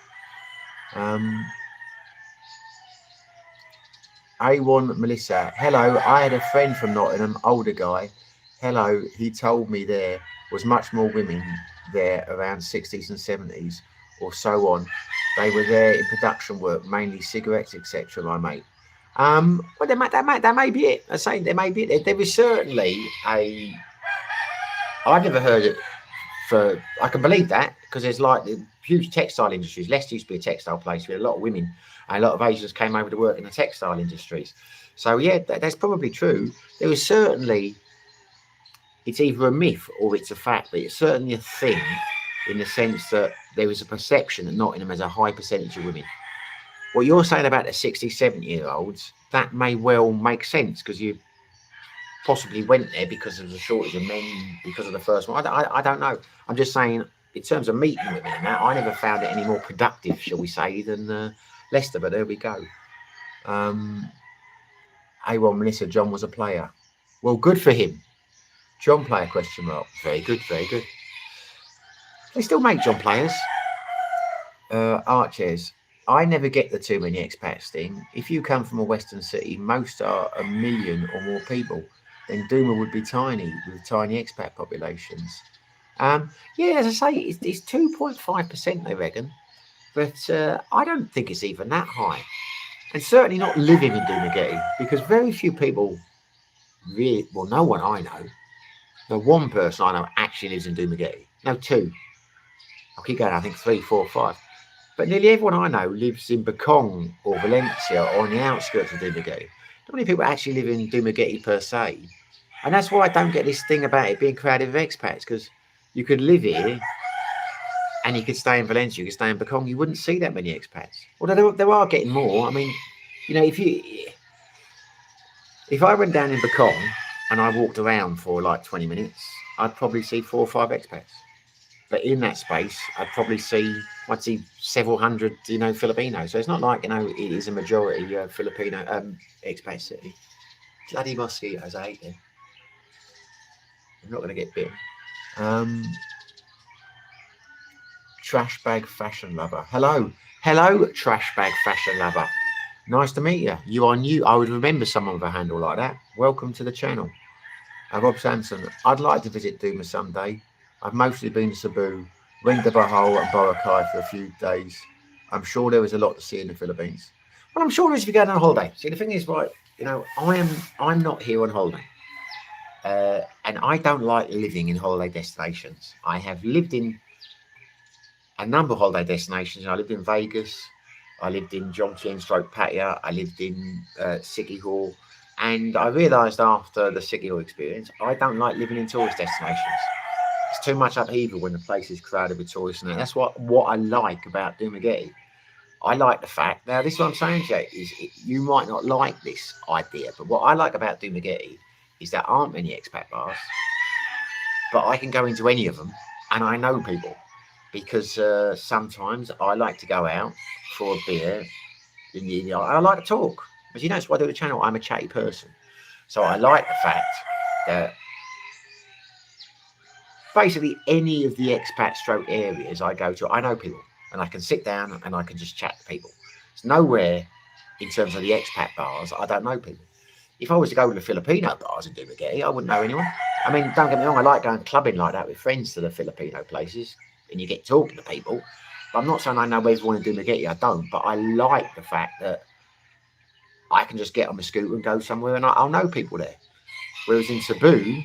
A1 Melissa, hello. I had a friend from Nottingham, older guy. Hello. He told me there was much more women there around 60s and 70s or so on. They were there in production work, mainly cigarettes, etc. My mate. Well, that may be it. I say there may be it. There was certainly a. I've never heard it. I can believe that because there's like the huge textile industries. Leicester used to be a textile place with a lot of women, and a lot of Asians came over to work in the textile industries. So yeah, that's probably true. There was certainly. It's either a myth or it's a fact, but it's certainly a thing in the sense that there is a perception that Nottingham has a high percentage of women. What you're saying about the 60, 70-year-olds, that may well make sense because you possibly went there because of the shortage of men, because of the first one. I don't know. I'm just saying, in terms of meeting women and that, I never found it any more productive, shall we say, than Leicester, but there we go. A1 Melissa, John was a player. Well, good for him. John player, question mark. Very good, very good. They still make John players. Arches. I never get the too many expats thing. If you come from a Western city, most are 1 million or more people. Then Duma would be tiny with tiny expat populations. Yeah, as I say, it's 2.5%, they reckon. But I don't think it's even that high. And certainly not living in Dumaguete, because very few people really, well, no one I know. The one person I know actually lives in Dumaguete. No, two. I'll keep going, I think 3, 4, 5. But nearly everyone I know lives in Bekong or Valencia or on the outskirts of Dumaguete. Not many people actually live in Dumaguete per se. And that's why I don't get this thing about it being crowded with expats, because you could live here and you could stay in Valencia, you could stay in Bekong, you wouldn't see that many expats. Although there are getting more. I mean, you know, if I went down in Bekong and I walked around for like 20 minutes, I'd probably see 4 or 5 expats. But in that space, I'd see several hundred, Filipinos. So it's not like, it is a majority Filipino expat city. Bloody mosquitoes, I hate them. I'm not going to get bitten. Trash bag fashion lover. Hello, trash bag fashion lover. Nice to meet you. You are new. I would remember someone with a handle like that. Welcome to the channel. Rob Sanson. I'd like to visit Duma someday. I've mostly been to Sabu, Renda Bahal and Boracay for a few days. I'm sure there is a lot to see in the Philippines. Well, I'm sure there is if you go on holiday. See, the thing is, right, I'm not here on holiday. And I don't like living in holiday destinations. I have lived in a number of holiday destinations. I lived in Vegas. I lived in Jomtien / Pattaya. I lived in Sickie Hall. And I realised after the Sickie Hall experience, I don't like living in tourist destinations. It's too much upheaval when the place is crowded with tourists. And that's what I like about Dumaguete. I like the fact, now this is what I'm saying to you, is you might not like this idea, but what I like about Dumaguete is there aren't many expat bars, but I can go into any of them and I know people. Because sometimes I like to go out for a beer. I like to talk. As you know, that's why I do the channel. I'm a chatty person. So I like the fact that basically any of the expat stroke areas I go to, I know people. And I can sit down and I can just chat to people. It's nowhere in terms of the expat bars, I don't know people. If I was to go to the Filipino bars in Dumaguete, I wouldn't know anyone. I mean, don't get me wrong, I like going clubbing like that with friends to the Filipino places. And you get talking to people. But I'm not saying I know everyone in Dumaguete, I don't. But I like the fact that I can just get on my scooter and go somewhere and I'll know people there. Whereas in Sabu,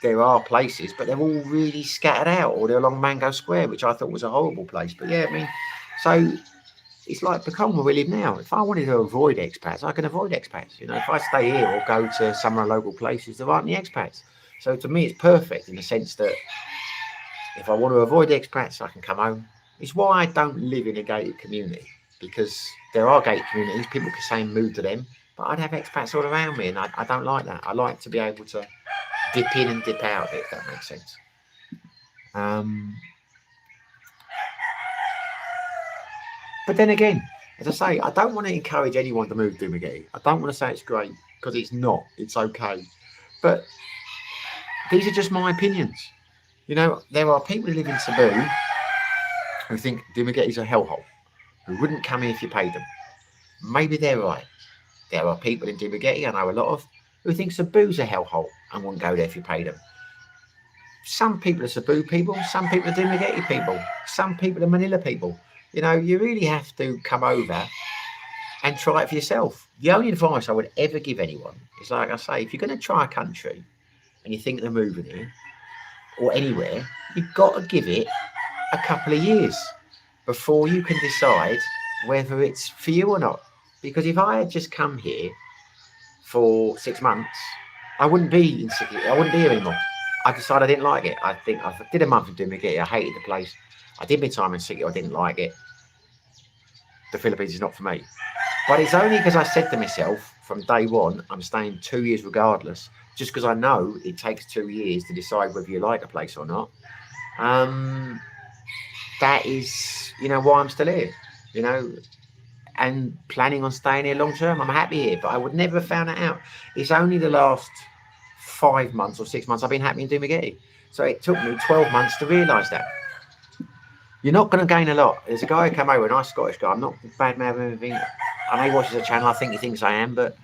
there are places, but they're all really scattered out, or they're along Mango Square, which I thought was a horrible place. But yeah, I mean, so it's like become where we live now. If I wanted to avoid expats, I can avoid expats. You know, if I stay here or go to some of the local places, there aren't any expats. So to me, it's perfect in the sense that if I want to avoid expats, I can come home. It's why I don't live in a gated community, because there are gated communities, people can say move to them, but I'd have expats all around me, and I don't like that. I like to be able to dip in and dip out of it, if that makes sense. But then again, as I say, I don't want to encourage anyone to move to Dumaguete. I don't want to say it's great, because it's not. It's okay. But these are just my opinions. You know, there are people who live in Sabu who think Dumaguete is a hellhole, who wouldn't come here if you paid them. Maybe they're right. There are people in Dumaguete, I know a lot of, who think Sabu's a hellhole and wouldn't go there if you paid them. Some people are Sabu people, some people are Dumaguete people, some people are Manila people. You know, you really have to come over and try it for yourself. The only advice I would ever give anyone is, like I say, if you're going to try a country and you think they're moving here or anywhere, you've got to give it a couple of years before you can decide whether it's for you or not. Because if I had just come here for 6 months, I wouldn't be in Sydney. I wouldn't be here anymore. I decided I didn't like it. I think I did a month in Dumaguete. I hated the place. I did my time in Sydney. I didn't like it. The Philippines is not for me. But it's only because I said to myself from day one, I'm staying 2 years regardless, just because I know it takes 2 years to decide whether you like a place or not. That is, you know, why I'm still here, you know, and planning on staying here long term. I'm happy here, but I would never have found that out. It's only the last 5 months or 6 months I've been happy in Dumaguete. So it took me 12 months to realise that. You're not going to gain a lot. There's a guy who came over, a nice Scottish guy. I'm not bad man or anything. I know he watches the channel. I think he thinks I am, but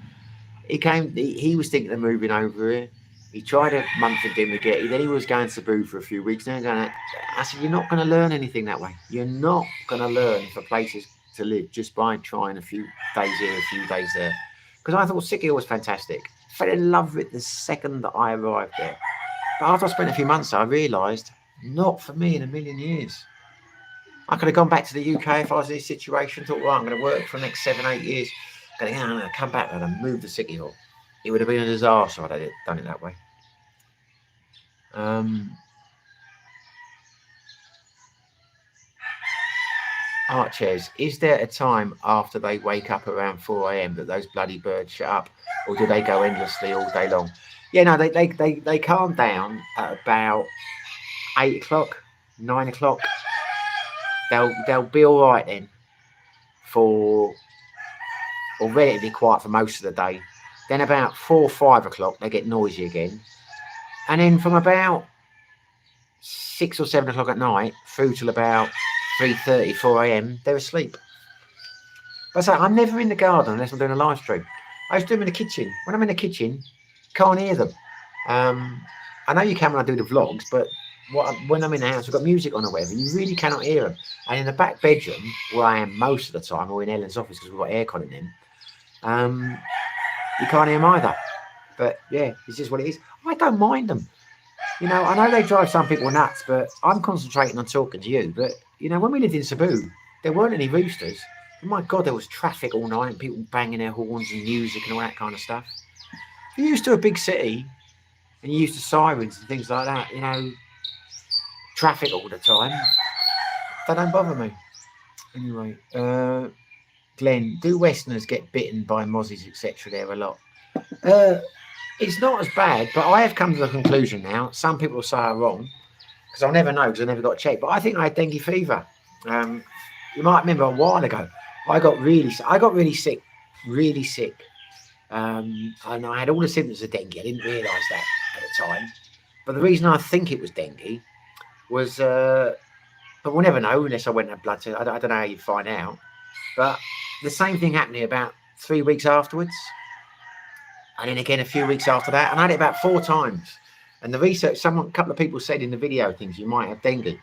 he was thinking of moving over here. He tried a month in Dumaguete, then he was going to Sabu for a few weeks. Then I said, you're not going to learn anything that way. You're not going to learn for places to live just by trying a few days here, a few days there. Because I thought Sikkim was fantastic. Fell in love with it the second that I arrived there. But after I spent a few months there, I realised, not for me in a million years. I could have gone back to the UK if I was in this situation. Thought, right, I'm going to work for the next 7, 8 years. I'm going to come back and I'll move to City Hall. It would have been a disaster if I'd done it that way. Arches, is there a time after they wake up around 4 a.m. that those bloody birds shut up, or do they go endlessly all day long? Yeah, no, they calm down at about 8 o'clock, 9 o'clock. They'll be all right then or relatively quiet for most of the day. Then about 4 or 5 o'clock they get noisy again, and then from about 6 or 7 o'clock at night through till about 3:30, 4 a.m. they're asleep. But so I'm never in the garden unless I'm doing a live stream. I just do them in the kitchen. When I'm in the kitchen, can't hear them. I know you can when I do the vlogs, but when I'm in the house, I've got music on or whatever, you really cannot hear them. And in the back bedroom, where I am most of the time, or in Ellen's office because we've got aircon in them, you can't hear them either. But yeah, it's just what it is. I don't mind them. You know, I know they drive some people nuts, but I'm concentrating on talking to you. But, you know, when we lived in Sabu, there weren't any roosters. Oh my God, there was traffic all night and people banging their horns and music and all that kind of stuff. If you're used to a big city and you're used to sirens and things like that, you know, traffic all the time, that don't bother me. Anyway, Glenn, do Westerners get bitten by mozzies, etc. there a lot? It's not as bad, but I have come to the conclusion now, some people will say I'm wrong, because I'll never know because I never got checked, but I think I had dengue fever. You might remember a while ago, I got really sick, and I had all the symptoms of dengue. I didn't realise that at the time, but the reason I think it was dengue was, but we'll never know unless I went and had blood test. I don't know how you'd find out, but the same thing happened to me about 3 weeks afterwards. And then again a few weeks after that, and I had it about 4 times. And the research, a couple of people said in the video things, you might have dengue.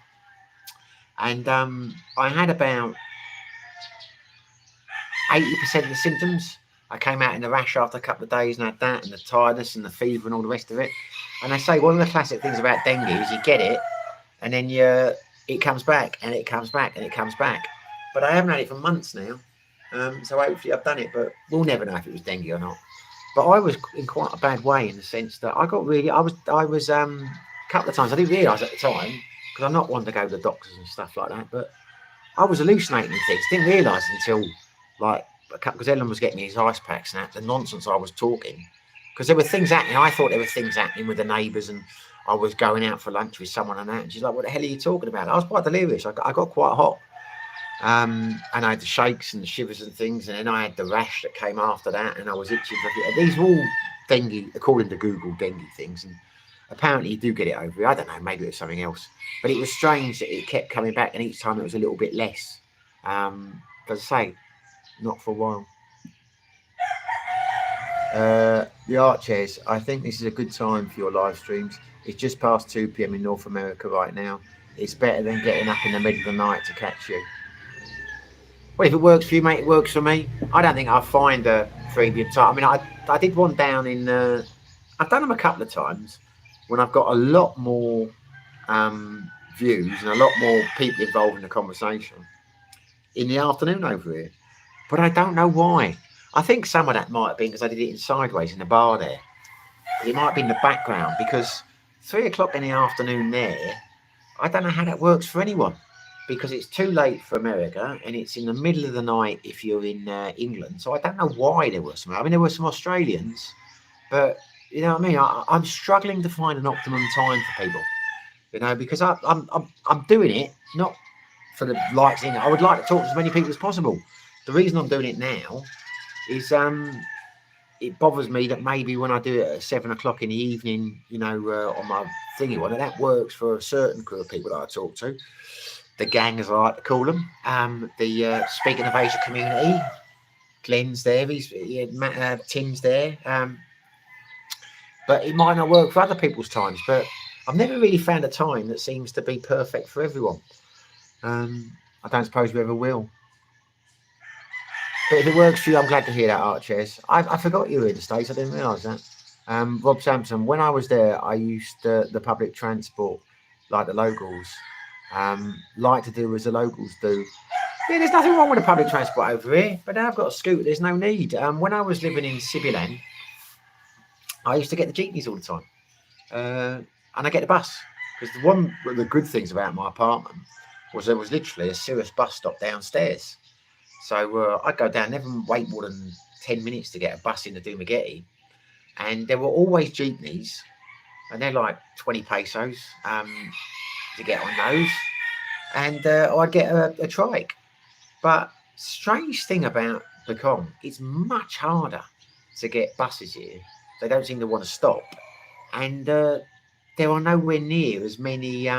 And I had about 80% of the symptoms. I came out in the rash after a couple of days and had that, and the tiredness and the fever and all the rest of it. And they say one of the classic things about dengue is you get it, and then it comes back, and it comes back, and it comes back. But I haven't had it for months now, so hopefully I've done it. But we'll never know if it was dengue or not. But I was in quite a bad way in the sense that I was a couple of times. I didn't realise at the time because I'm not one to go to the doctors and stuff like that. But I was hallucinating things. Didn't realise until like because Ellen was getting me his ice packs and that, the nonsense I was talking. Because there were things happening. I thought there were things happening with the neighbours, and I was going out for lunch with someone and that. And she's like, "What the hell are you talking about?" I was quite delirious. I got quite hot. And I had the shakes and the shivers and things, and then I had the rash that came after that, and I was itching. These were all dengue, according to Google, dengue things, and apparently you do get it over. I don't know, maybe it was something else, but it was strange that it kept coming back, and each time it was a little bit less. As I say, not for a while. The art chairs. I think this is a good time for your live streams. It's just past 2 p.m. in North America right now. It's better than getting up in the middle of the night to catch you. Well, if it works for you, mate, it works for me. I don't think I'll find a premium time. I mean, I did one down in. I've done them a couple of times when I've got a lot more views and a lot more people involved in the conversation in the afternoon over here. But I don't know why. I think some of that might have been because I did it in sideways in the bar there. It might have been the background because 3 o'clock in the afternoon there, I don't know how that works for anyone. Because it's too late for America and it's in the middle of the night if you're in England. So I don't know why there were some. I mean, there were some Australians, but you know what I mean. I'm struggling to find an optimum time for people. You know, because I'm doing it not for the likes in it. I would like to talk to as many people as possible. The reason I'm doing it now is it bothers me that maybe when I do it at 7 o'clock in the evening, you know, on my thingy one, and that works for a certain crew of people that I talk to. The gang, as I like to call them, the Speaking of Asia community. Glenn's there, Tim's there, but it might not work for other people's times. But I've never really found a time that seems to be perfect for everyone. I don't suppose we ever will. But if it works for you, I'm glad to hear that, Art Chairs. I forgot you were in the States. I didn't realise that. Rob Sampson, when I was there, I used the public transport like the locals. Like to do as the locals do. Yeah, there's nothing wrong with the public transport over here, but now I've got a scooter, there's no need. When I was living in Sibilan, I used to get the jeepneys all the time, and I get the bus because one of the good things about my apartment was there was literally a serious bus stop downstairs, so I'd go down, never wait more than 10 minutes to get a bus into Dumaguete, and there were always jeepneys, and they're like 20 pesos. To get on those, and I'd get a trike. But strange thing about Becon, it's much harder to get buses here. They don't seem to want to stop, and there are nowhere near as many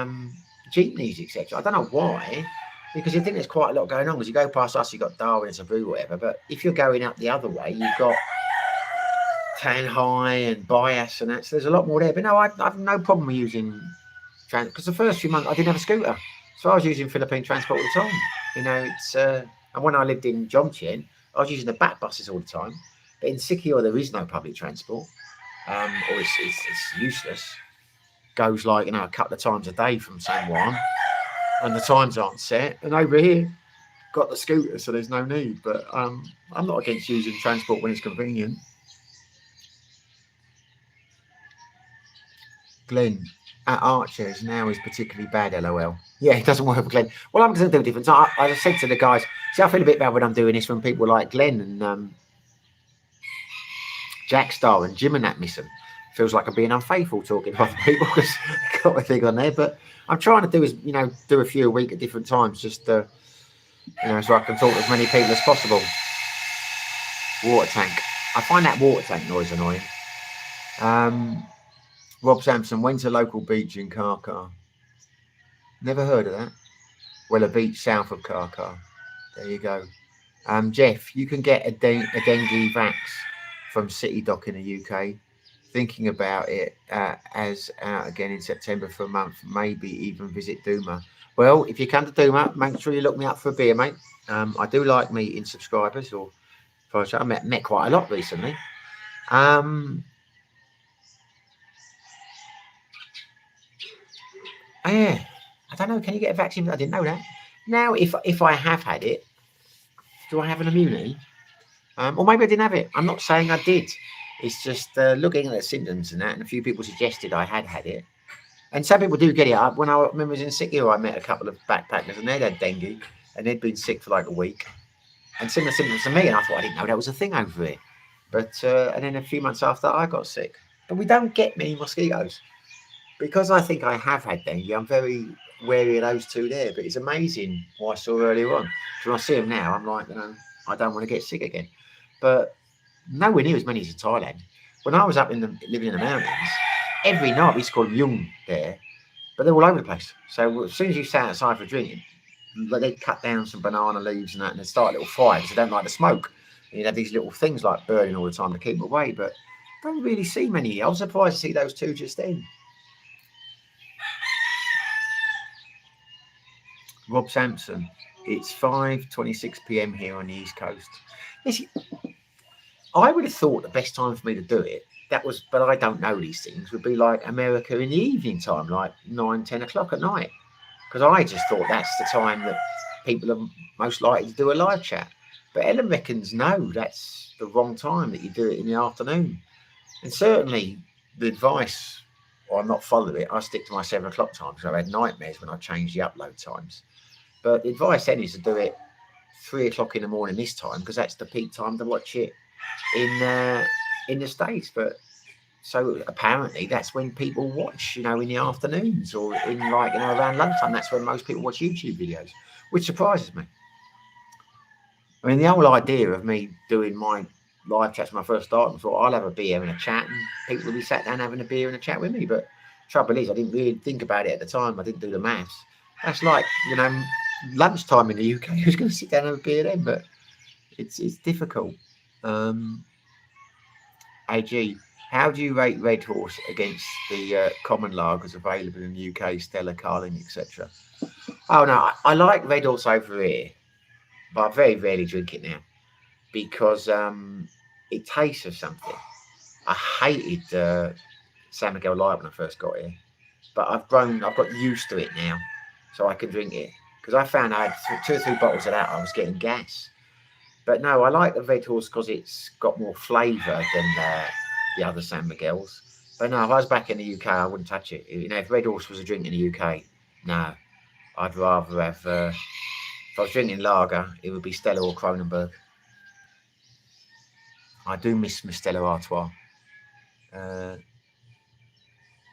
jeepneys, etc. I don't know why, because you think there's quite a lot going on. As you go past us, you've got Darwin and Sabu, whatever. But if you're going up the other way, you've got Tanhai and Bias and that. So there's a lot more there. But no, I've no problem with using. Because the first few months I didn't have a scooter, so I was using Philippine transport all the time. You know, it's and when I lived in Jomtien, I was using the back buses all the time. But in Sikihor there is no public transport, or it's useless. Goes like, you know, a couple of times a day from San Juan, and the times aren't set. And over here, got the scooter, so there's no need. But I'm not against using transport when it's convenient. Glenn. At Archers now is particularly bad, lol. Yeah, it doesn't work for Glenn. Well, I'm going to do different. I just said to the guys, see, I feel a bit bad when I'm doing this when people like Glenn and Jack Star and Jim and that miss them. Feels like I'm being unfaithful talking to other people because I've got a thing on there. But I'm trying to do is, you know, do a few a week at different times just to, you know, so I can talk to as many people as possible. Water tank. I find that water tank noise annoying. Rob Sampson, when's a local beach in Karkar? Never heard of that. Well, a beach south of Karkar. There you go. Jeff, you can get a dengue vax from City Dock in the UK. Thinking about it as out again in September for a month. Maybe even visit Duma. Well, if you come to Duma, make sure you look me up for a beer, mate. I do like meeting subscribers. Or I met quite a lot recently. Yeah, I don't know. Can you get a vaccine? I didn't know that. Now, if I have had it, do I have an immunity? Or maybe I didn't have it. I'm not saying I did. It's just looking at the symptoms and that, and a few people suggested I had it. And some people do get it. When I remember I was in Sikio, I met a couple of backpackers, and they'd had dengue, and they'd been sick for like a week, and similar symptoms to me. And I thought I didn't know that was a thing over here. But and then a few months after, I got sick. But we don't get many mosquitoes because I think I have had dengue. I'm very wary of those two there. But it's amazing what I saw earlier on. So when I see them now, I'm like, I don't want to get sick again. But nowhere near as many as in Thailand. When I was up living in the mountains, every night we used to call them yung there, but they're all over the place. So as soon as you sat outside for drinking, like they'd cut down some banana leaves and that, and they'd start a little fire because they don't like the smoke. And you'd have these little things like burning all the time to keep them away, but don't really see many. I was surprised to see those two just then. Rob Sampson, it's 5:26 p.m. here on the East Coast. Listen, I would have thought the best time for me to do it, but I don't know these things, would be like America in the evening time, like 9-10 o'clock at night. Because I just thought that's the time that people are most likely to do a live chat. But Ellen reckons, no, that's the wrong time, that you do it in the afternoon. And certainly the advice, or I'm not following it, I stick to my 7 o'clock time because I've had nightmares when I change the upload times. But the advice then is to do it 3 o'clock in the morning this time, because that's the peak time to watch it in the States. But so apparently that's when people watch, in the afternoons or in around lunchtime. That's when most people watch YouTube videos, which surprises me. I mean, the whole idea of me doing my live chats when I first started, I thought I'll have a beer and a chat, and people will be sat down having a beer and a chat with me. But trouble is, I didn't really think about it at the time. I didn't do the maths. That's like, lunchtime in the UK. Who's going to sit down and have a beer then? But it's difficult. AG, how do you rate Red Horse against the common lagers available in the UK, Stella, Carling, etc.? Oh no, I like Red Horse over here, but I very rarely drink it now because it tastes of something. I hated San Miguel Light when I first got here, but I've got used to it now, so I can drink it. Because I found I had 2 or 3 bottles of that, I was getting gas. But no, I like the Red Horse because it's got more flavour than the other San Miguel's. But no, if I was back in the UK, I wouldn't touch it. If Red Horse was a drink in the UK, no, I'd rather have. If I was drinking lager, it would be Stella or Kronenberg. I do miss my Stella Artois.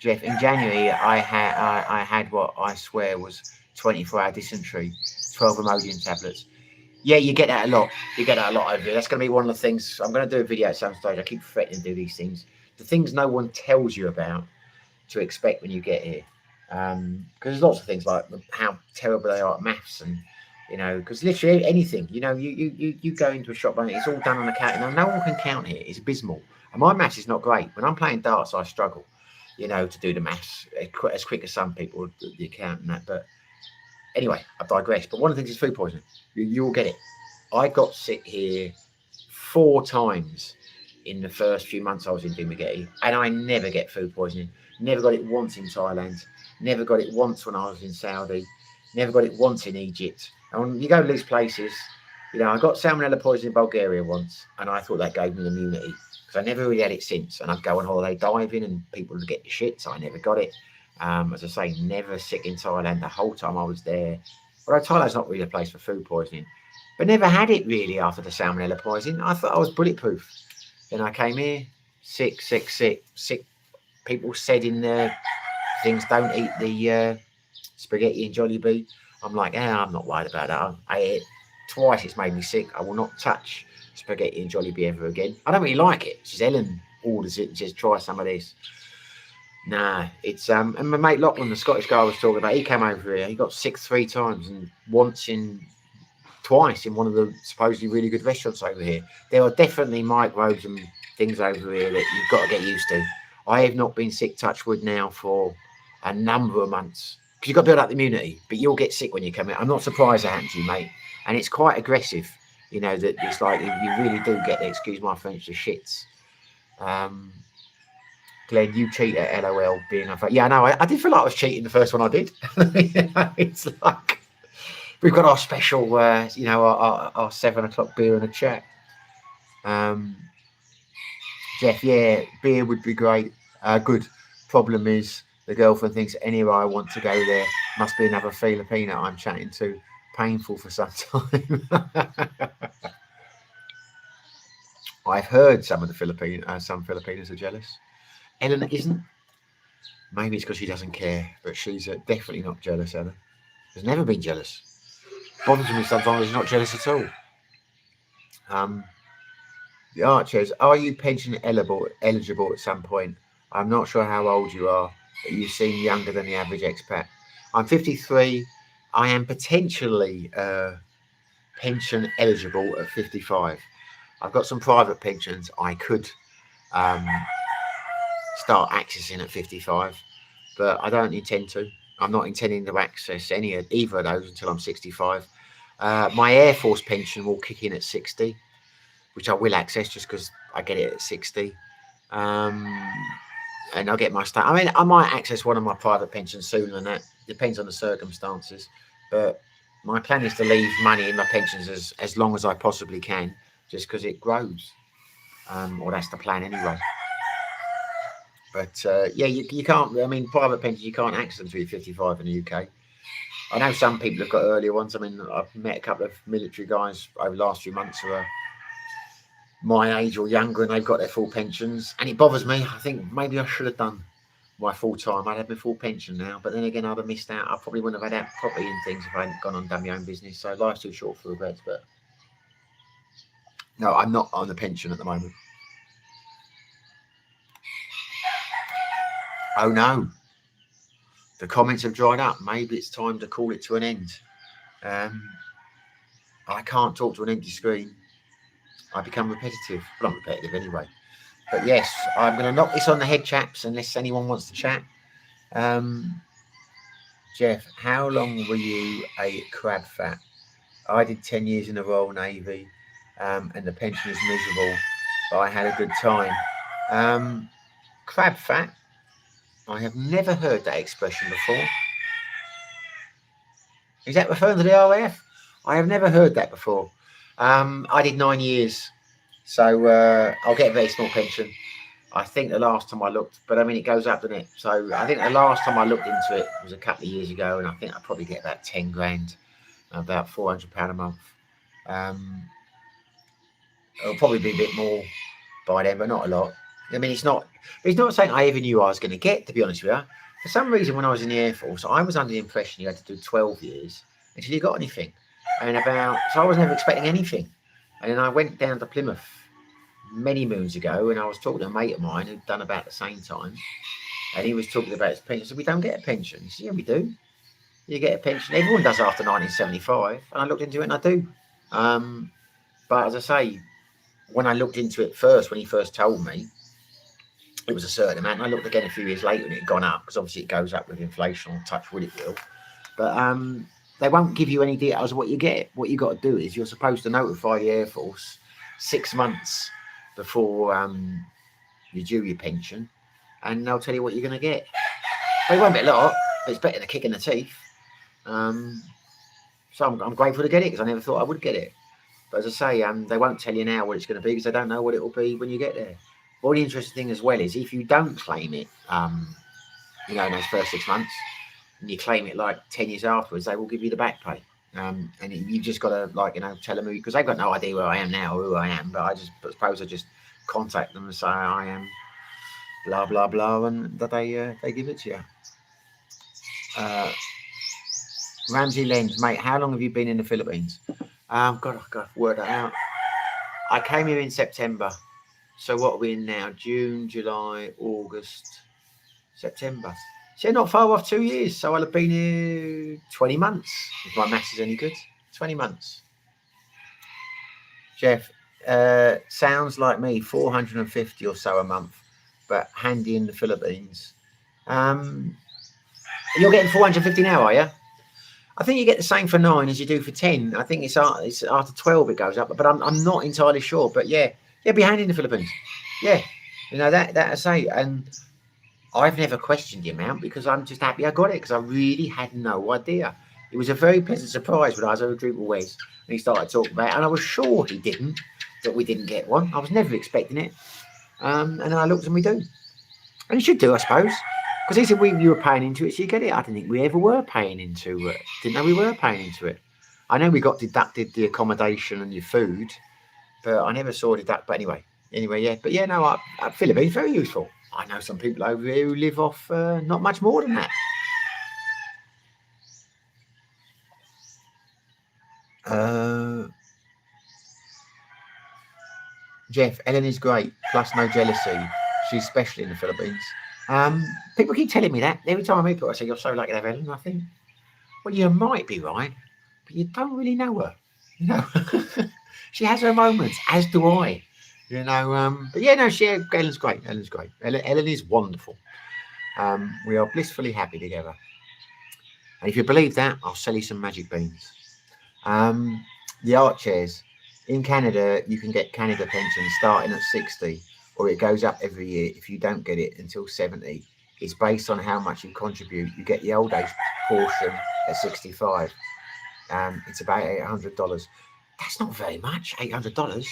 Jeff, in January, I had what I swear was 24-hour dysentery, 12 Imodium tablets. Yeah, you get that a lot. You get that a lot over here. That's going to be one of the things. I'm going to do a video at some stage. I keep threatening to do these things. The things no one tells you about to expect when you get here. Because there's lots of things like how terrible they are at maths, and because literally anything. You go into a shop and it's all done on a calculator. No one can count here. It's abysmal. And my maths is not great. When I'm playing darts, I struggle, to do the maths as quick as some people, the account and that. But anyway, I digress. But one of the things is food poisoning. You'll get it. I got sick here 4 times in the first few months I was in Dumaguete, and I never get food poisoning. Never got it once in Thailand. Never got it once when I was in Saudi. Never got it once in Egypt. And when you go to these places, I got salmonella poisoning in Bulgaria once, and I thought that gave me immunity because I never really had it since. And I'd go on holiday diving, and people would get the shit, so I never got it. As I say, never sick in Thailand the whole time I was there. Although Thailand's not really a place for food poisoning, but never had it really after the salmonella poisoning. I thought I was bulletproof. Then I came here, sick. People said in the things, don't eat the spaghetti and Jollibee. I'm like, I'm not worried about that. I ate it twice. It's made me sick. I will not touch spaghetti and Jollibee ever again. I don't really like it. She's Ellen orders it and says, try some of this. Nah, it's and my mate Lachlan, the Scottish guy I was talking about, he came over here. He got sick 3 times, and twice in one of the supposedly really good restaurants over here. There are definitely microbes and things over here that you've got to get used to. I have not been sick, touch wood, now for a number of months because you've got to build up the immunity. But you'll get sick when you come in. I'm not surprised that happened to you, mate. And it's quite aggressive. That it's like you really do get, excuse my French, the shits. Glenn, you cheat at LOL being a yeah, I know. I did feel like I was cheating the first one I did. It's like we've got our special, you know, our 7 o'clock beer in a chat. Jeff, yeah, beer would be great. Good. Problem is, the girlfriend thinks anywhere I want to go there must be another Filipino I'm chatting to. Painful for some time. I've heard some of the some Filipinos are jealous. Ellen isn't. Maybe it's because she doesn't care, but she's definitely not jealous, Ellen. Has never been jealous. Bothers me sometimes she's not jealous at all. The Archers, are you pension eligible at some point? I'm not sure how old you are, but you seem younger than the average expat. I'm 53. I am potentially pension eligible at 55. I've got some private pensions I could start accessing at 55, but I don't intend to. I'm not intending to access either of those until I'm 65. My Air Force pension will kick in at 60, which I will access just because I get it at 60. And I'll get my start. I mean, I might access one of my private pensions sooner than that. Depends on the circumstances. But my plan is to leave money in my pensions as long as I possibly can, just because it grows. Or that's the plan anyway. But yeah, you can't. I mean, private pensions you can't access until you're 55 in the UK. I know some people have got earlier ones. I mean, I've met a couple of military guys over the last few months who are my age or younger, and they've got their full pensions. And it bothers me. I think maybe I should have done my full time. I'd have my full pension now, but then again, I'd have missed out. I probably wouldn't have had that property and things if I hadn't gone on and done my own business. So life's too short for regrets. But no, I'm not on the pension at the moment. Oh no, the comments have dried up. Maybe it's time to call it to an end. I can't talk to an empty screen. I become repetitive. Well, I'm repetitive anyway. But yes, I'm going to knock this on the head, chaps, unless anyone wants to chat. Jeff, how long were you a crab fat? I did 10 years in the Royal Navy, and the pension is miserable, but I had a good time. Crab fat? I have never heard that expression before. Is that referring to the RAF? I have never heard that before. I did 9 years, so I'll get a very small pension. I think the last time I looked, but I mean, it goes up, doesn't it? So I think the last time I looked into it was a couple of years ago, and I think I'll probably get about 10 grand, about £400 a month. It'll probably be a bit more by then, but not a lot. I mean, it's not something I ever knew I was going to get, to be honest with you. For some reason, when I was in the Air Force, I was under the impression you had to do 12 years until you got anything. And so I was never expecting anything. And then I went down to Plymouth many moons ago, and I was talking to a mate of mine who'd done about the same time. And he was talking about his pension. So we don't get a pension. He said, yeah, we do. You get a pension. Everyone does after 1975. And I looked into it, and I do. But as I say, when I looked into it first, when he first told me, it was a certain amount. And I looked again a few years later, and it had gone up, because obviously it goes up with inflation, on touch wood it will. But they won't give you any details of what you get. What you got to do is you're supposed to notify the Air Force 6 months before you due your pension, and they'll tell you what you're going to get. But it won't be a lot, but it's better than a kick in the teeth. So I'm grateful to get it, because I never thought I would get it. But as I say, they won't tell you now what it's going to be, because they don't know what it will be when you get there. Well, the interesting thing as well is if you don't claim it, in those first 6 months, and you claim it like 10 years afterwards, they will give you the back pay. And you've just got to, tell them, because they've got no idea where I am now or who I am. But I suppose I just contact them and say I am blah, blah, blah, and that they give it to you. Ramsey Lens, mate, how long have you been in the Philippines? God, I've got to work that out. I came here in September. So what are we in now? June, July, August, September. So not far off 2 years. So I'll have been here 20 months, if my maths is any good. 20 months. Jeff, sounds like me, 450 or so a month, but handy in the Philippines. You're getting 450 now, are you? I think you get the same for 9 as you do for 10. I think it's after 12 it goes up, but I'm not entirely sure. But yeah, be handy in the Philippines. Yeah, that I say. And I've never questioned the amount because I'm just happy I got it because I really had no idea. It was a very pleasant surprise when I was over a drink with Wes and he started talking about it, and I was sure that we didn't get one. I was never expecting it. And then I looked and we do. And it should do, I suppose. Because he said you were paying into it, so you get it. I didn't think we ever were paying into it. Didn't know we were paying into it. I know we got deducted the accommodation and your food, but I never saw deduct. But anyway, yeah. But yeah, no, Philippines very useful. I know some people over here who live off not much more than that. Jeff, Ellen is great, plus no jealousy. She's special in the Philippines. People keep telling me that. Every time I meet people, I say, you're so lucky to have Ellen. I think, well, you might be right, but you don't really know her. You know, she has her moments, as do I. You know, but yeah, no, Ellen's great. Ellen's great. Ellen is wonderful. We are blissfully happy together. And if you believe that, I'll sell you some magic beans. The art chairs. In Canada, you can get Canada pension starting at 60, or it goes up every year if you don't get it until 70. It's based on how much you contribute. You get the old age portion at 65. It's about $800. That's not very much, $800.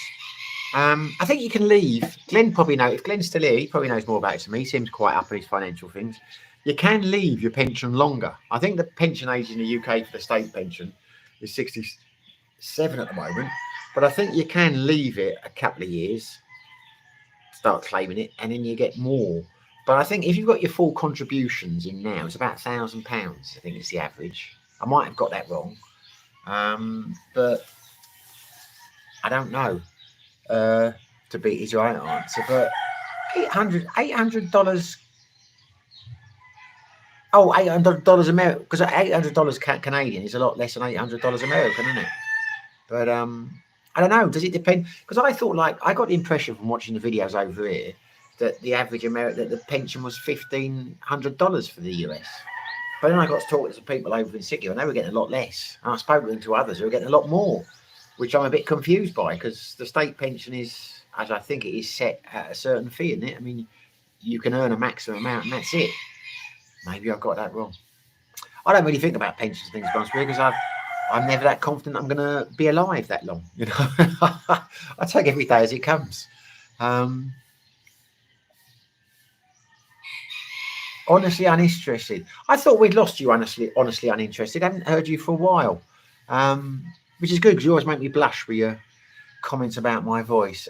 I think you can leave. Glenn probably knows. If Glenn's still here, he probably knows more about it than me. He seems quite up on his financial things. You can leave your pension longer. I think the pension age in the UK for the state pension is 67 at the moment. But I think you can leave it a couple of years, start claiming it, and then you get more. But I think if you've got your full contributions in now, it's about £1,000. I think it's the average. I might have got that wrong, but I don't know. To be his right answer, but $800. Oh, $800 American, because $800 Canadian is a lot less than $800 American, isn't it? But I don't know. Does it depend? Because I thought, like, I got the impression from watching the videos over here that the average that the pension was $1,500 for the US. But then I got to talk to some people over in Sydney, and they were getting a lot less. And I spoke to others who were getting a lot more, which I'm a bit confused by, because the state pension is, as I think it is, set at a certain fee, isn't it? I mean, you can earn a maximum amount, and that's it. Maybe I've got that wrong. I don't really think about pensions things, because I'm never that confident I'm going to be alive that long. You know, I take every day as it comes. Honestly uninterested. I thought we'd lost you. Honestly uninterested. I haven't heard you for a while, which is good because you always make me blush with your comments about my voice.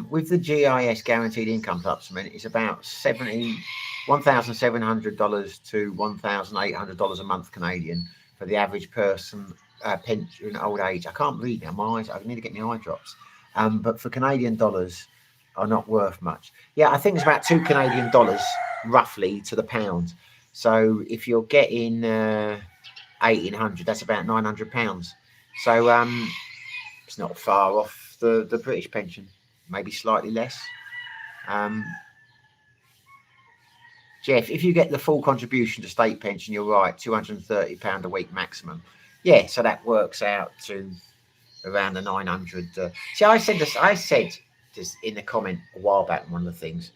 With the GIS guaranteed income supplement, it's about $1,700 to $1,800 a month Canadian for the average person. Pension old age. I can't read now. My eyes. I need to get my eye drops. But for Canadian dollars, are not worth much. Yeah, I think it's about $2 Canadian roughly to the pound. So if you're getting 1,800, that's about £900. So it's not far off the British pension. Maybe slightly less. Jeff, if you get the full contribution to state pension, you're right, £230 a week maximum. Yeah, so that works out to around the 900. See, I said this in the comment a while back. One of the things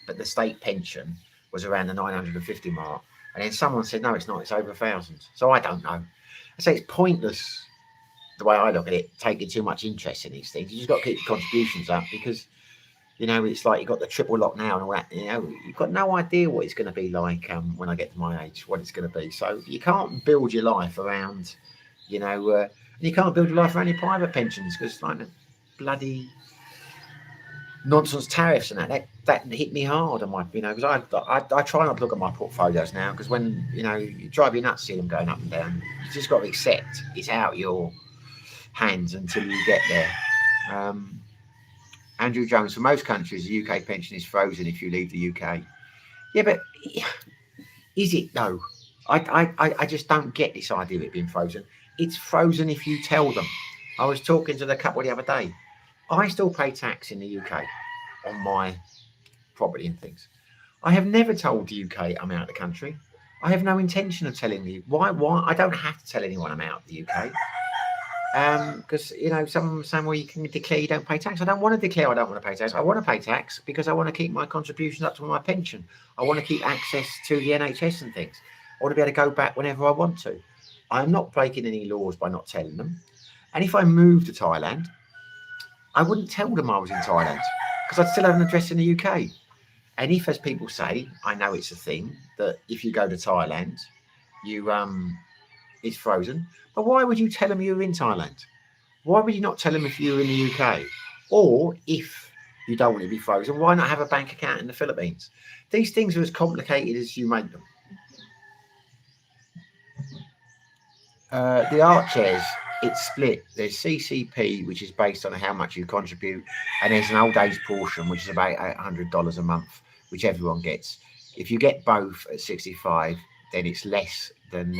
but the state pension was around the 950 mark, and then someone said no, it's not. It's over 1,000. So I don't know. I say it's pointless the way I look at it, taking too much interest in these things. You just got to keep your contributions up because. You know, it's like you've got the triple lock now and all that. You know, you've got no idea what it's going to be like when I get to my age, what it's going to be. So you can't build your life around, you know, you can't build your life around your private pensions because like the bloody nonsense tariffs and that hit me hard on my, you know, because I try not to look at my portfolios now because when, you know, you drive you nuts seeing them going up and down. You just got to accept it's out your hands until you get there. Andrew Jones, for most countries, the UK pension is frozen if you leave the UK. Yeah, but is it though? I just don't get this idea of it being frozen. It's frozen if you tell them. I was talking to the couple the other day. I still pay tax in the UK on my property and things. I have never told the UK I'm out of the country. I have no intention of telling you. Why? I don't have to tell anyone I'm out of the UK. Because you know, some somewhere you can declare you don't pay tax. I don't want to declare I don't want to pay tax. I want to pay tax because I want to keep my contributions up to my pension. I want to keep access to the NHS and things. I want to be able to go back whenever I want to. I'm not breaking any laws by not telling them. And if I moved to Thailand, I wouldn't tell them I was in Thailand because I'd still have an address in the UK. And if, as people say, I know it's a thing that if you go to Thailand, you it's frozen. But why would you tell them you're in Thailand? Why would you not tell them if you're in the UK? Or if you don't want to be frozen, why not have a bank account in the Philippines? These things are as complicated as you make them. The art chairs, it's split. There's CCP, which is based on how much you contribute, and there's an old age portion, which is about $800 a month, which everyone gets. If you get both at 65, then it's less than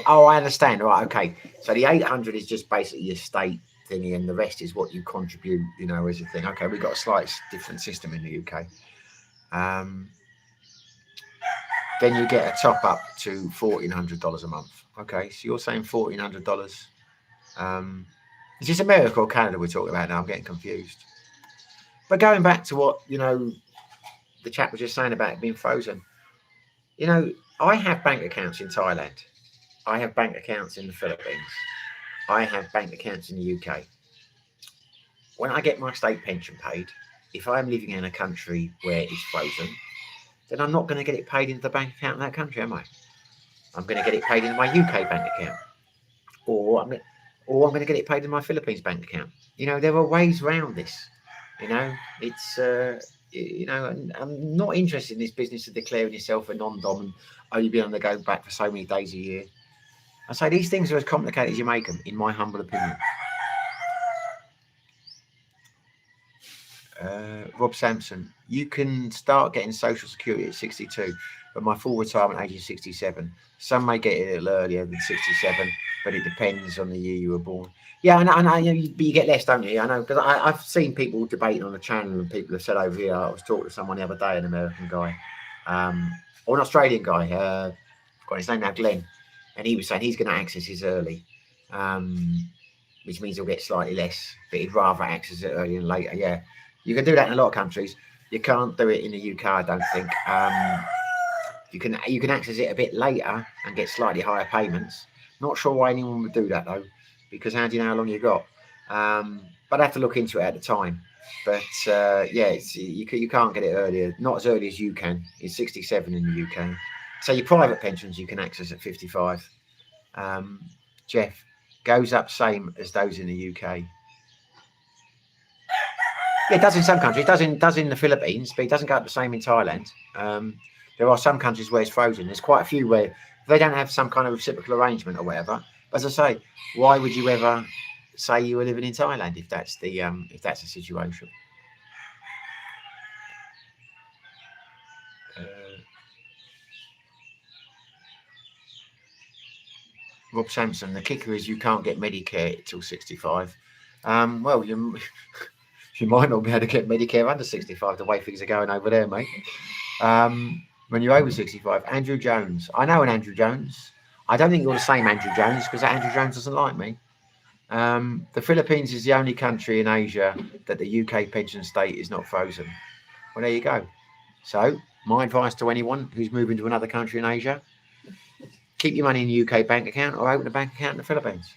oh, I understand. Right, okay. So the 800 is just basically your state thingy, and the rest is what you contribute, you know, as a thing. Okay, we've got a slight different system in the UK. Then you get a top up to $1,400 a month. Okay, so you're saying $1,400. Is this America or Canada we're talking about now? I'm getting confused. But going back to what, you know, the chap was just saying about it being frozen. You know, I have bank accounts in Thailand. I have bank accounts in the Philippines. I have bank accounts in the UK. When I get my state pension paid, if I'm living in a country where it's frozen, then I'm not going to get it paid into the bank account in that country, am I? I'm going to get it paid into my UK bank account. Or I'm going to get it paid in my Philippines bank account. You know, there are ways around this. You know, it's, you know, and I'm not interested in this business of declaring yourself a non-dom and only being able to go back for so many days a year. I say these things are as complicated as you make them, in my humble opinion. Rob Sampson, you can start getting Social Security at 62, but my full retirement age is 67. Some may get it a little earlier than 67, but it depends on the year you were born. Yeah, I know, but you get less, don't you? I know, because I've seen people debating on the channel, and people have said over here, I was talking to someone the other day, an American guy, or an Australian guy, I've got his name now, Glenn, and he was saying he's going to access his early, which means he'll get slightly less, but he'd rather access it earlier than later. Yeah, you can do that in a lot of countries. You can't do it in the UK, I don't think. You can access it a bit later and get slightly higher payments. Not sure why anyone would do that though, because how do you know how long you got? But I have to look into it at the time. But yeah, you can't get it earlier, not as early as you can. It's 67 in the UK. So your private pensions you can access at 55. Jeff, goes up same as those in the UK. Yeah, it does in some countries. It does in the Philippines, but it doesn't go up the same in Thailand. There are some countries where it's frozen. There's quite a few where they don't have some kind of reciprocal arrangement or whatever. But as I say, why would you ever say you were living in Thailand if that's the situation? Rob Sampson, the kicker is you can't get Medicare till 65. Well, you might not be able to get Medicare under 65 the way things are going over there, mate. When you're over 65, Andrew Jones. I know an Andrew Jones. I don't think you're the same Andrew Jones because Andrew Jones doesn't like me. The Philippines is the only country in Asia that the UK pension state is not frozen. Well, there you go. So my advice to anyone who's moving to another country in Asia, keep your money in the UK bank account or open a bank account in the Philippines.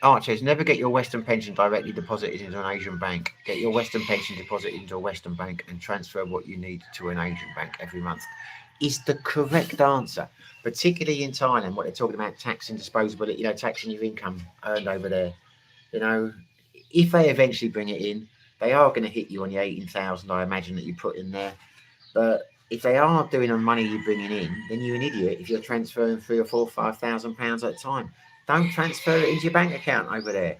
Archers, never get your Western pension directly deposited into an Asian bank. Get your Western pension deposited into a Western bank and transfer what you need to an Asian bank every month. Is the correct answer, particularly in Thailand, what they're talking about, taxing disposable, you know, taxing your income earned over there. You know, if they eventually bring it in, they are going to hit you on the 18,000, I imagine, that you put in there. But if they are doing the money you're bringing in, then you're an idiot if you're transferring £3,000 or £4,000, £5,000 at a time. Don't transfer it into your bank account over there.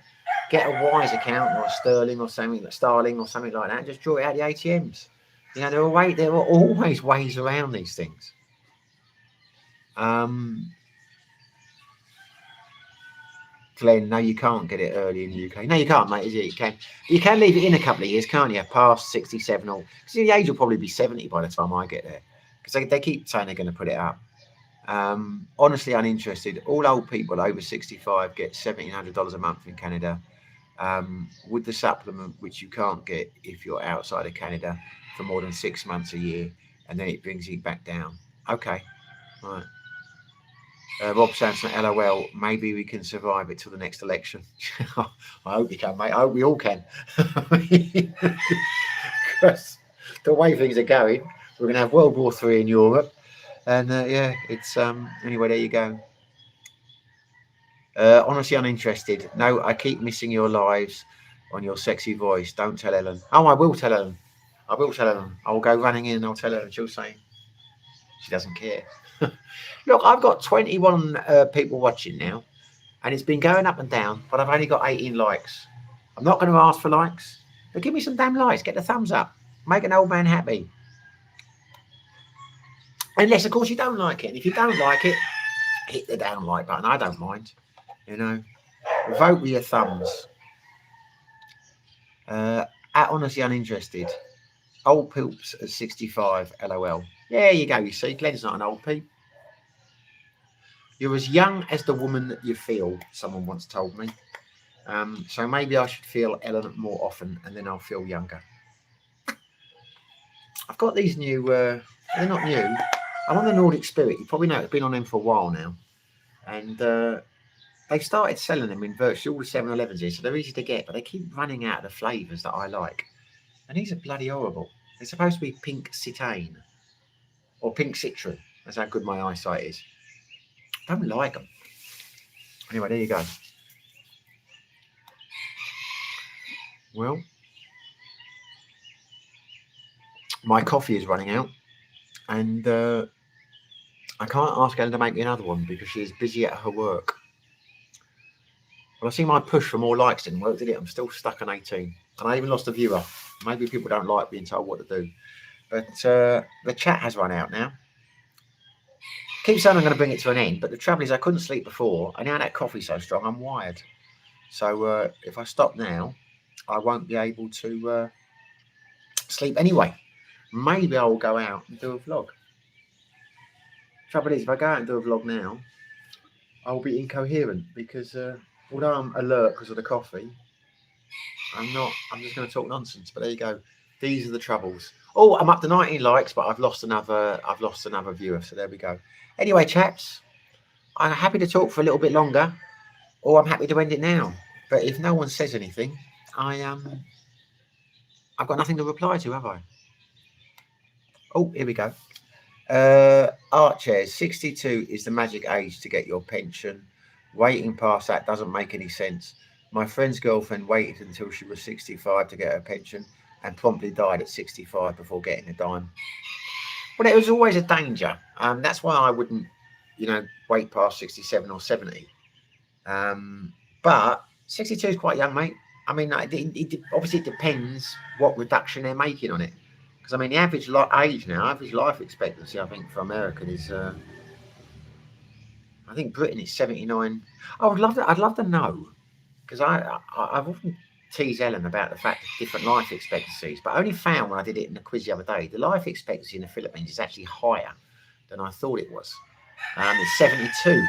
Get a Wise account or a Sterling or something, like Starling or something like that, and just draw it out the ATMs. You know, there are always ways around these things. Glenn, no, you can't get it early in the UK. No, you can't, mate, is it? You can leave it in a couple of years, can't you? Past 67 or... Because the age will probably be 70 by the time I get there. Because they keep saying they're going to put it up. Honestly uninterested. All old people over 65 get $1,700 a month in Canada, with the supplement, which you can't get if you're outside of Canada for more than 6 months a year, and then it brings you back down. Okay, right. Rob Sampson, LOL. Maybe we can survive it till the next election. I hope you can, mate. I hope we all can. Because the way things are going, we're going to have World War III in Europe. And yeah, it's anyway, there you go. Honestly uninterested. No, I keep missing your lives on your sexy voice. Don't tell Ellen. Oh, I will tell Ellen. I will tell Ellen. I'll go running in and I'll tell her, and she'll say she doesn't care. Look, I've got 21 people watching now, and it's been going up and down, but I've only got 18 likes. I'm not going to ask for likes, but give me some damn likes. Get the thumbs up. Make an old man happy. Unless, of course, you don't like it. And if you don't like it, hit the down like button. I don't mind. You know, vote with your thumbs. At honestly uninterested. Old poops at 65. LOL. There you go. You see, Glenn's not an old peep. You're as young as the woman that you feel, someone once told me. So maybe I should feel Ellen more often, and then I'll feel younger. I've got these new, they're not new. I'm on the Nordic Spirit. You probably know it's been on them for a while now. And they've started selling them in virtually all the 7-Elevens here, so they're easy to get, but they keep running out of the flavours that I like. And these are bloody horrible. They're supposed to be pink citane or pink citron. That's how good my eyesight is. I don't like them. Anyway, there you go. Well, my coffee is running out, and I can't ask Ellen to make me another one because she's busy at her work. Well, I see my push for more likes didn't work, did it? I'm still stuck on 18, and I even lost a viewer. Maybe people don't like being told what to do, but the chat has run out now. Keep saying I'm going to bring it to an end, but the trouble is I couldn't sleep before, and now that coffee's so strong, I'm wired. So if I stop now, I won't be able to sleep anyway. Maybe I will go out and do a vlog. Trouble is, if I go out and do a vlog now, I'll be incoherent because although I'm alert because of the coffee, I'm not. I'm just going to talk nonsense. But there you go. These are the troubles. Oh, I'm up to 19 likes, but I've lost another viewer. So there we go. Anyway, chaps, I'm happy to talk for a little bit longer, or I'm happy to end it now. But if no one says anything, I've got nothing to reply to, have I? Oh, here we go. Art chairs, 62 is the magic age to get your pension. Waiting past that doesn't make any sense. My friend's girlfriend waited until she was 65 to get her pension and promptly died at 65 before getting a dime. Well, it was always a danger. That's why I wouldn't, wait past 67 or 70. But 62 is quite young, mate. I mean, obviously it depends what reduction they're making on it. Because, I mean, the average age now, average life expectancy, I think, for American is, I think Britain is 79. I'd love to know, because I've often teased Ellen about the fact of different life expectancies, but I only found when I did it in the quiz the other day, the life expectancy in the Philippines is actually higher than I thought it was. It's 72.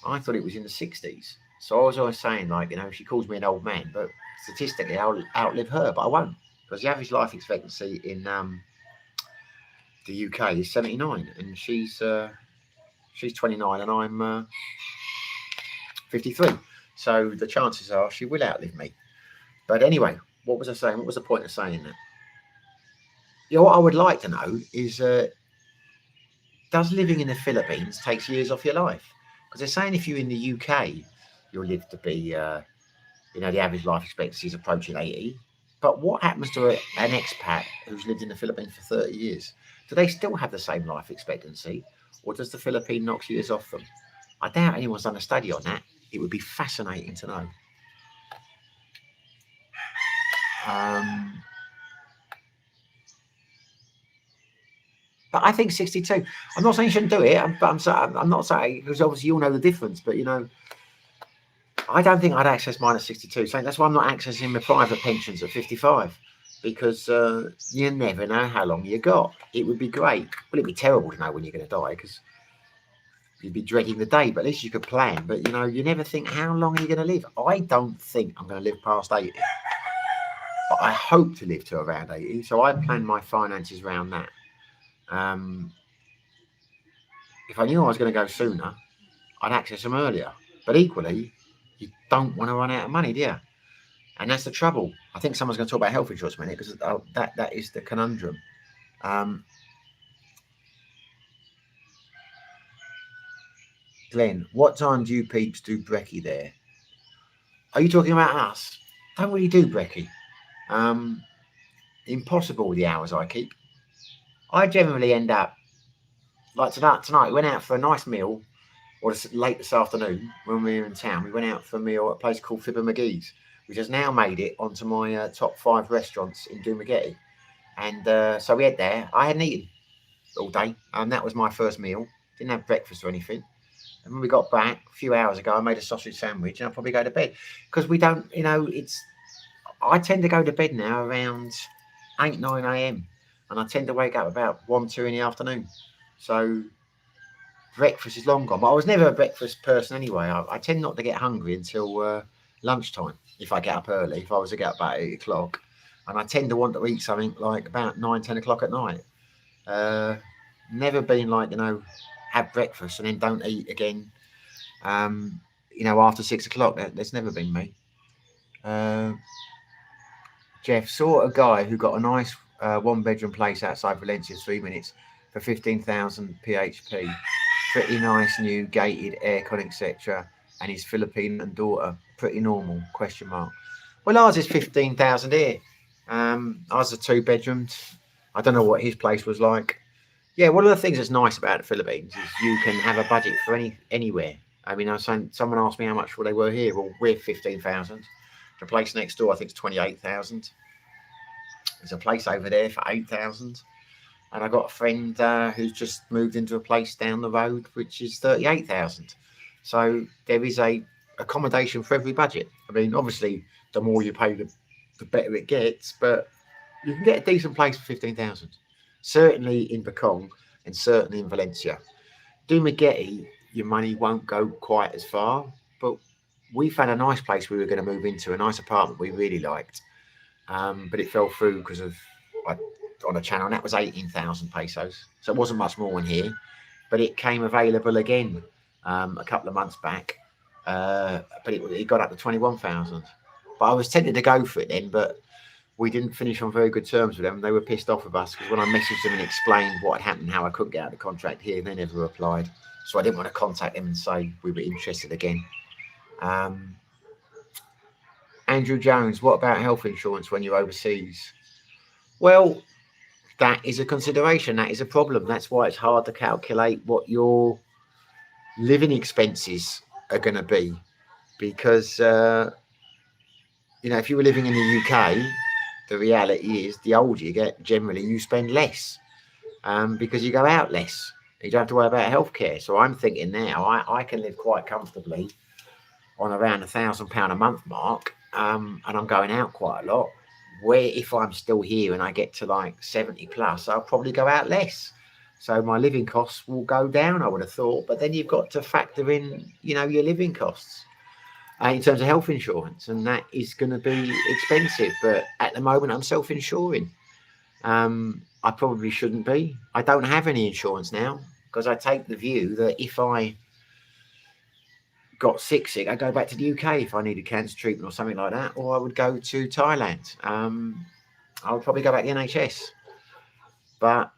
I thought it was in the 60s. So I was always saying, she calls me an old man, but statistically I'll outlive her, but I won't. Because the average life expectancy in the UK is 79, and she's 29 and I'm 53. So the chances are she will outlive me. But anyway, what was I saying? What was the point of saying that? What I would like to know is, does living in the Philippines take years off your life? Because they're saying if you're in the UK, you'll live to be, the average life expectancy is approaching 80. But what happens to an expat who's lived in the Philippines for 30 years? Do they still have the same life expectancy, or does the Philippines knock years off them? I doubt anyone's done a study on that. It would be fascinating to know. But I think 62. I'm not saying you shouldn't do it. I'm not saying, because obviously you'll know the difference. But I don't think I'd access mine at 62. So that's why I'm not accessing my private pensions at 55, because you never know how long you got. It would be great. Well, it'd be terrible to know when you're going to die, because you'd be dreading the day, but at least you could plan. But, you know, you never think, how long are you going to live? I don't think I'm going to live past 80. But I hope to live to around 80. So I plan my finances around that. If I knew I was going to go sooner, I'd access them earlier. But equally, you don't want to run out of money, do you? And that's the trouble. I think someone's going to talk about health insurance in a minute, because that is the conundrum. Glenn, what time do you peeps do brekkie there? Are you talking about us? Don't really do brekkie. Impossible with the hours I keep. I generally end up, like tonight we went out for a nice meal, or late this afternoon when we were in town, we went out for a meal at a place called McGee's, which has now made it onto my top 5 restaurants in Dumaguete. And so we had there. I hadn't eaten all day, and that was my first meal. Didn't have breakfast or anything. And when we got back a few hours ago, I made a sausage sandwich, and I'll probably go to bed, because we don't, you know, I tend to go to bed now around 8, 9 a.m. and I tend to wake up about 1, 2 in the afternoon. So breakfast is long gone. But I was never a breakfast person anyway. I tend not to get hungry until lunchtime if I get up early, if I was to get up about 8 o'clock. And I tend to want to eat something like about 9, 10 o'clock at night. Never been like, you know, have breakfast and then don't eat again, you know, after 6 o'clock. That's never been me. Jeff, saw a guy who got a nice 1-bedroom place outside Valencia, 3 minutes, for 15,000 PHP. Pretty nice, new, gated, aircon, etc. And his Filipino and daughter. Pretty normal, question mark. Well, ours is 15,000 here. Ours is a 2-bedroom. I don't know what his place was like. Yeah, one of the things that's nice about the Philippines is you can have a budget for anywhere. I mean, I was saying, someone asked me how much they were here. Well, we're 15,000. The place next door, I think, is 28,000. There's a place over there for 8,000. And I got a friend who's just moved into a place down the road, which is 38,000. So there is a accommodation for every budget. I mean, obviously, the more you pay, the better it gets. But you can get a decent place for 15,000. Certainly in Bacong and certainly in Valencia. Dumaguete, your money won't go quite as far. But we found a nice place we were going to move into, a nice apartment we really liked. But it fell through because of on a channel, and that was 18,000 pesos. So it wasn't much more in here, but it came available again a couple of months back. But it got up to 21,000. But I was tempted to go for it then, but we didn't finish on very good terms with them. They were pissed off with us because when I messaged them and explained what had happened, how I couldn't get out of the contract here, they never replied. So I didn't want to contact them and say we were interested again. Andrew Jones, what about health insurance when you're overseas? Well, that is a consideration. That is a problem. That's why it's hard to calculate what your living expenses are going to be. Because, you know, if you were living in the UK, the reality is the older you get, generally you spend less because you go out less. You don't have to worry about healthcare. So I'm thinking now I can live quite comfortably on around £1,000 a month mark, and I'm going out quite a lot. Where if I'm still here and I get to like 70 plus, I'll probably go out less. So my living costs will go down, I would have thought. But then you've got to factor in, you know, your living costs in terms of health insurance, and that is going to be expensive. But at the moment, I'm self-insuring. I probably shouldn't be. I don't have any insurance now because I take the view that if I got sick, I go back to the UK if I needed cancer treatment or something like that, or I would go to Thailand. I would probably go back to the NHS. But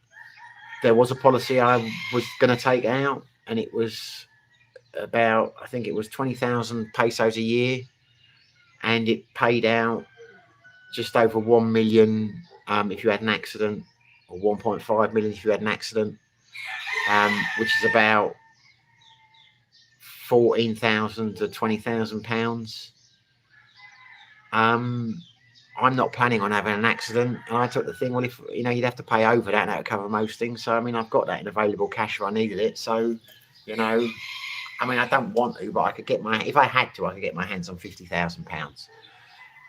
there was a policy I was going to take out, and it was about, I think it was 20,000 pesos a year, and it paid out just over 1 million if you had an accident, or 1.5 million if you had an accident, which is about 14,000 to 20,000 pounds. I'm not planning on having an accident, and I took the thing, well, if you know, you'd have to pay over that, and that would cover most things. So I mean, I've got that in available cash if I needed it. So, you know, I mean, I don't want to, but I could get if I had to, I could get my hands on £50,000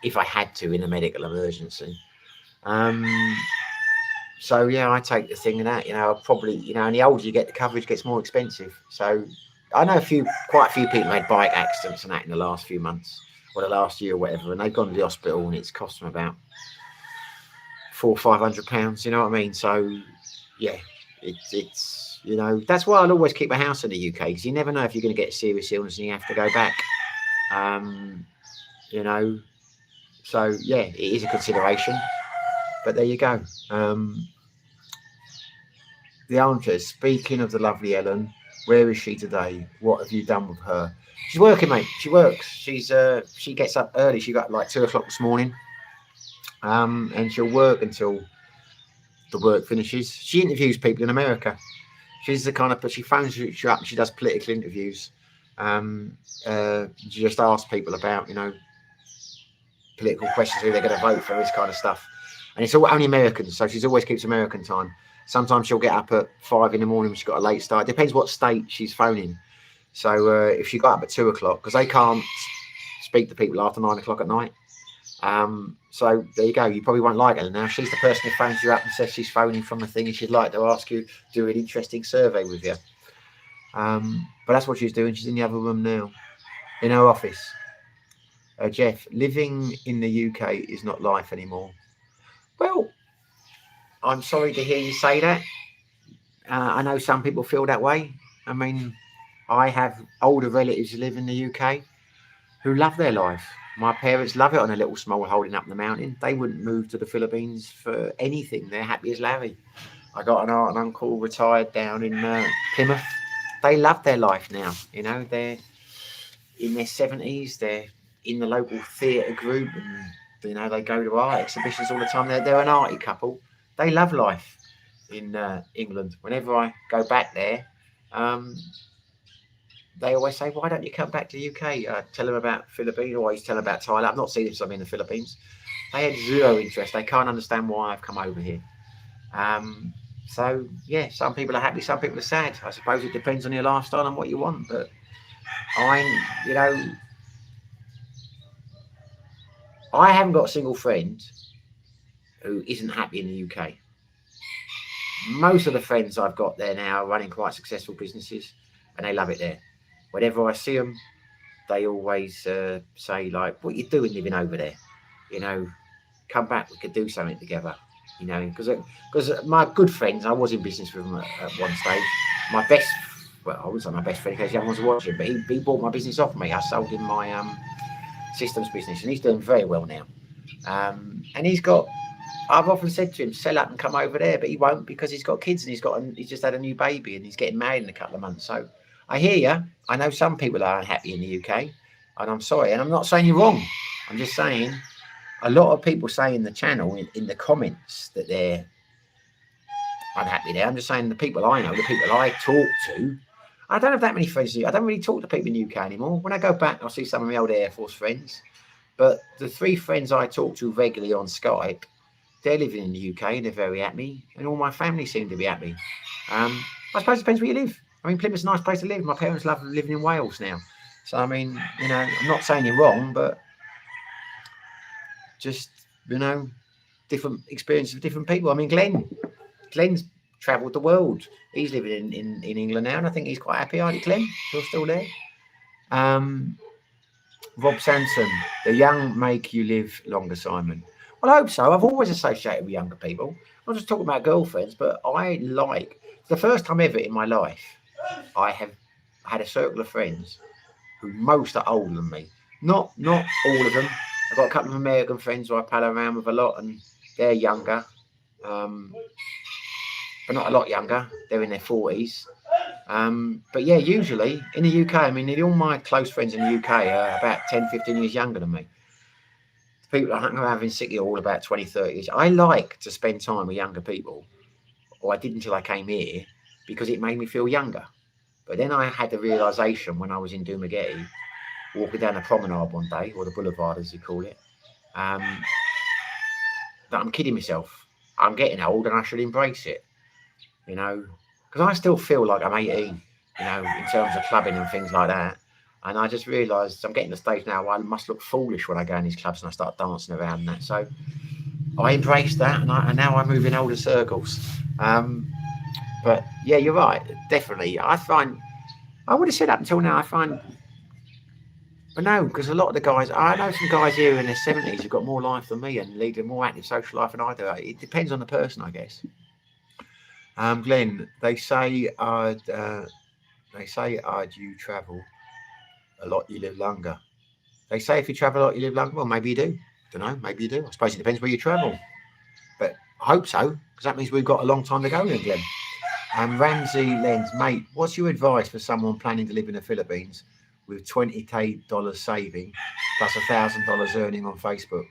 if I had to in a medical emergency. So yeah, I take the thing of that, you know, probably, you know, and the older you get, the coverage gets more expensive. So I know quite a few people had bike accidents and that in the last few months or the last year or whatever, and they've gone to the hospital and it's cost them about £400-500. You know what I mean? So yeah, it's you know, that's why I'll always keep a house in the UK, because you never know if you're going to get a serious illness and you have to go back. You know, so yeah, it is a consideration. But there you go. The answer, speaking of the lovely Ellen, where is she today? What have you done with her? She's working, mate. She works. She gets up early. She got up like 2 o'clock this morning. And she'll work until the work finishes. She interviews people in America. She's the kind of, but she phones you up and she does political interviews. She just asks people about, you know, political questions, who they're going to vote for, this kind of stuff. And it's all only Americans, so she always keeps American time. Sometimes she'll get up at 5 in the morning when she's got a late start. It depends what state she's phoning. So if she got up at 2 o'clock, because they can't speak to people after 9 o'clock at night. So there you go. You probably won't like her now. She's the person who phones you up and says she's phoning from a thing and she'd like to ask you, do an interesting survey with you. But that's what she's doing. She's in the other room now, in her office. Jeff, living in the UK is not life anymore. Well, I'm sorry to hear you say that. I know some people feel that way. I mean, I have older relatives who live in the UK who love their life. My parents love it on a little small holding up the mountain. They wouldn't move to the Philippines for anything. They're happy as Larry. I got an aunt and uncle retired down in Plymouth. They love their life now. You know, they're in their 70s. They're in the local theatre group, and you know, they go to art exhibitions all the time. They're an arty couple. They love life in England. Whenever I go back there, they always say, why don't you come back to the UK? I tell them about Philippines, or I used to tell them about Thailand. I've not seen them since I'm in the Philippines. They had zero interest. They can't understand why I've come over here. So, yeah, some people are happy, some people are sad. I suppose it depends on your lifestyle and what you want. But you know, I haven't got a single friend who isn't happy in the UK. Most of the friends I've got there now are running quite successful businesses, and they love it there. Whenever I see them, they always say, like, what are you doing living over there? You know, come back, we could do something together. You know, because my good friends, I was in business with them at one stage. My best, well, I wouldn't say my best friend because the other ones were watching, but he bought my business off me. I sold him my systems business, and he's doing very well now. And I've often said to him, sell up and come over there, but he won't, because he's got kids and he's just had a new baby and he's getting married in a couple of months. So I hear you. I know some people are unhappy in the UK, and I'm sorry. And I'm not saying you're wrong. I'm just saying a lot of people say in the channel, in the comments, that they're unhappy there. I'm just saying the people I know, the people I talk to, I don't have that many friends. I don't really talk to people in the UK anymore. When I go back, I'll see some of my old Air Force friends. But the 3 friends I talk to regularly on Skype, they're living in the UK. They're very happy. And all my family seem to be happy. I suppose it depends where you live. I mean, Plymouth's a nice place to live. My parents love living in Wales now. So, I mean, you know, I'm not saying you're wrong, but just, you know, different experiences of different people. I mean, Glenn's travelled the world. He's living in England now, and I think he's quite happy. Aren't you, Glenn? You're still there. Rob Sanson, the young make you live longer, Simon. Well, I hope so. I've always associated with younger people. I'm not just talking about girlfriends, but I like, the first time ever in my life, I have had a circle of friends who most are older than me. Not all of them. I've got a couple of American friends who I pal around with a lot, and they're younger, but not a lot younger. They're in their 40s. But yeah, usually in the UK, I mean, nearly all my close friends in the UK are about 10, 15 years younger than me. The people I hang around in City are all about 20, 30 years. I like to spend time with younger people, or I did until I came here, because it made me feel younger. But then I had the realisation when I was in Dumaguete, walking down the promenade one day, or the boulevard as you call it, that I'm kidding myself. I'm getting old and I should embrace it, you know, because I still feel like I'm 18, you know, in terms of clubbing and things like that. And I just realised I'm getting to the stage now where I must look foolish when I go in these clubs and I start dancing around and that. So I embraced that, and now I move in older circles. But yeah, you're right. Definitely. I find I would have said up until now, I find, but no, because a lot of the guys, I know some guys here in their 70s who've got more life than me and lead a more active social life than I do. It depends on the person, I guess. Glenn, they say you travel a lot, you live longer. They say if you travel a lot, you live longer. Well, maybe you do. Don't know. Maybe you do. I suppose it depends where you travel. But I hope so, because that means we've got a long time to go then, Glenn. Ramsey Lenz, mate, what's your advice for someone planning to live in the Philippines with $20,000 saving plus $1,000 earning on Facebook?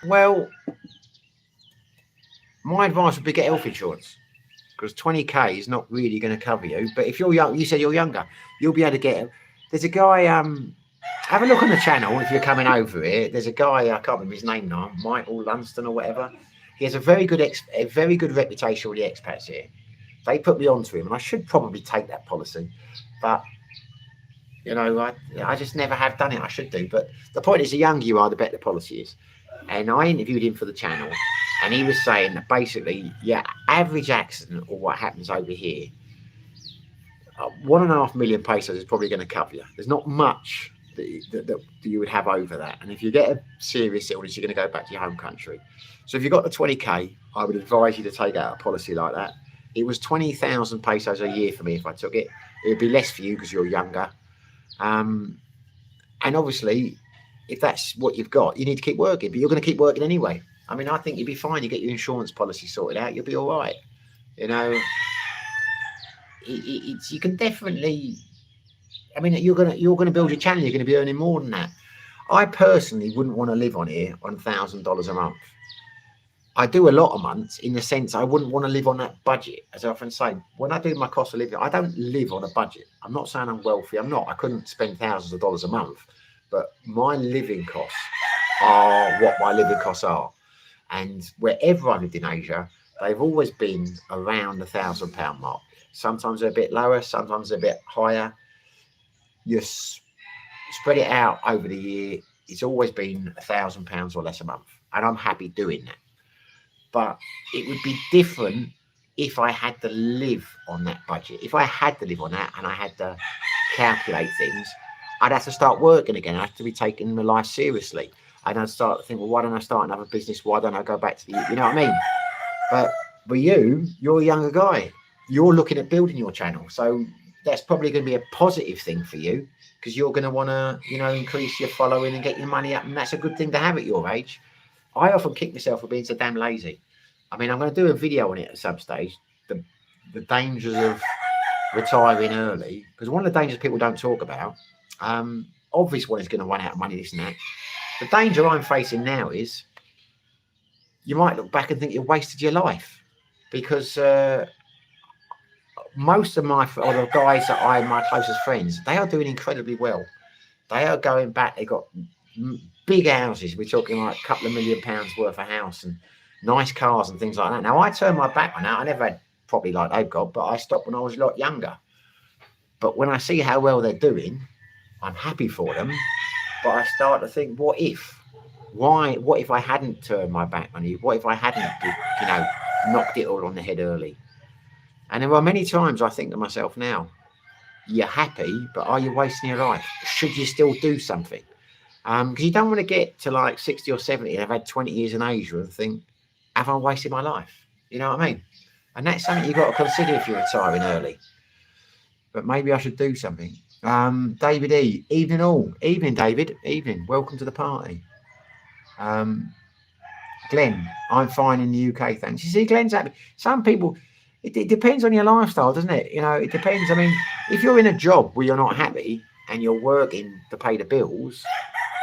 Well, my advice would be get health insurance, because 20k is not really going to cover you. But if you're young, you said you're younger, you'll be able to get. There's a guy. Have a look on the channel if you're coming over here. There's a guy, I can't remember his name now, Michael Lunston or whatever. He has a very good reputation with the expats here. They put me onto him, and I should probably take that policy, but you know, I just never have done it. I should do, but the point is, the younger you are, the better the policy is. And I interviewed him for the channel, and he was saying that basically, yeah, average accident or what happens over here, 1.5 million pesos is probably going to cover you. There's not much that you would have over that. And if you get a serious illness, you're going to go back to your home country. So if you've got the 20k, I would advise you to take out a policy like that. It was 20,000 pesos a year for me if I took it. It would be less for you because you're younger. And obviously, if that's what you've got, you need to keep working, but you're going to keep working anyway. I mean, I think you'll be fine. You get your insurance policy sorted out, you'll be all right. You know, you can definitely. I mean, you're gonna build your channel. You're going to be earning more than that. I personally wouldn't want to live on here on $1,000 a month. I do a lot of months in the sense I wouldn't want to live on that budget. As I often say, when I do my cost of living, I don't live on a budget. I'm not saying I'm wealthy. I'm not. I couldn't spend thousands of dollars a month, but my living costs are what my living costs are. And wherever I lived in Asia, they've always been around the £1,000 mark. Sometimes they're a bit lower, sometimes they're a bit higher. You spread it out over the year, it's always been £1,000 or less a month, and I'm happy doing that. But it would be different if I had to live on that budget. If I had to live on that and I had to calculate things, I'd have to start working again. I'd have to be taking my life seriously. And I'd start to think, well, why don't I start another business? Why don't I go back to the, you know what I mean? But for you, you're a younger guy. You're looking at building your channel. So that's probably going to be a positive thing for you, because you're going to want to, you know, increase your following and get your money up. And that's a good thing to have at your age. I often kick myself for being so damn lazy. I mean, I'm going to do a video on it at some stage, the dangers of retiring early, because one of the dangers people don't talk about, obvious one is going to run out of money, this and that. The danger I'm facing now is you might look back and think you wasted your life, because most of the guys that my closest friends, they are doing incredibly well. They are going back. They got big houses. We're talking like a couple of £1 million worth of house and nice cars and things like that. Now, I turned my back on that. I never had property like they've got, but I stopped when I was a lot younger. But when I see how well they're doing, I'm happy for them. But I start to think, what if? Why? What if I hadn't turned my back on you? What if I hadn't, you know, knocked it all on the head early? And there are many times I think to myself now, you're happy, but are you wasting your life? Should you still do something? Because you don't want to get to like 60 or 70 and I've had 20 years in Asia and think, have I wasted my life? You know what I mean? And that's something you've got to consider if you're retiring early. But maybe I should do something. David E. Evening all. Evening, David. Evening. Welcome to the party. Glenn, I'm fine in the UK, thanks. You see, Glenn's happy. Some people, it depends on your lifestyle, doesn't it? You know, it depends. I mean, if you're in a job where you're not happy and you're working to pay the bills,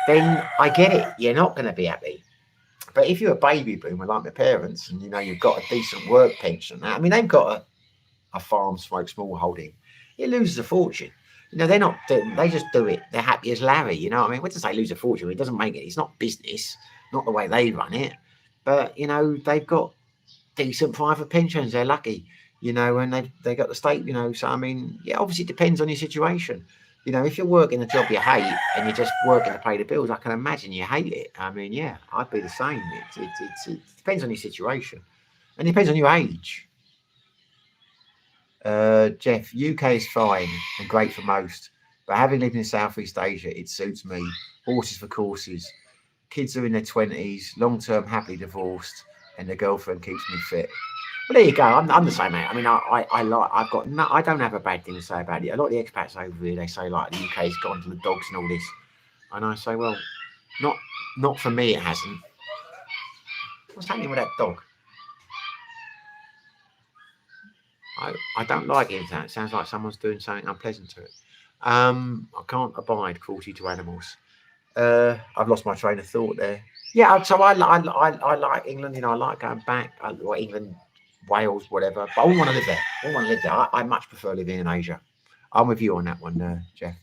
then I get it. You're not going to be happy. But if you're a baby boomer like my parents and, you know, you've got a decent work pension, I mean, they've got a farm, smoke, small holding. It loses a fortune. You know, they're not, they just do it. They're happy as Larry, you know what I mean? What does they lose a fortune? It doesn't make it. It's not business, not the way they run it. But, you know, they've got decent private pensions. They're lucky, you know, and they got the state, you know. So, I mean, yeah, obviously it depends on your situation. You know, if you're working a job you hate and you're just working to pay the bills, I can imagine you hate it. I mean, yeah, I'd be the same. It depends on your situation and it depends on your age. Jeff, UK is fine and great for most, but having lived in Southeast Asia, it suits me. Horses for courses. Kids are in their 20s, long term, happily divorced, and their girlfriend keeps me fit. Well, there you go. I'm the same, mate. I mean, I like. I've got no. I don't have a bad thing to say about it. A lot of the expats over here, they say like the UK's gone to the dogs and all this, and I say, well, not not for me. It hasn't. What's happening with that dog? I don't like it. That sounds like someone's doing something unpleasant to it. I can't abide cruelty to animals. I've lost my train of thought there. Yeah, so I like England. You know, I like going back. I like England, Wales, whatever. But I wouldn't want to live there. I wouldn't want to live there. I much prefer living in Asia. I'm with you on that one, Jeff.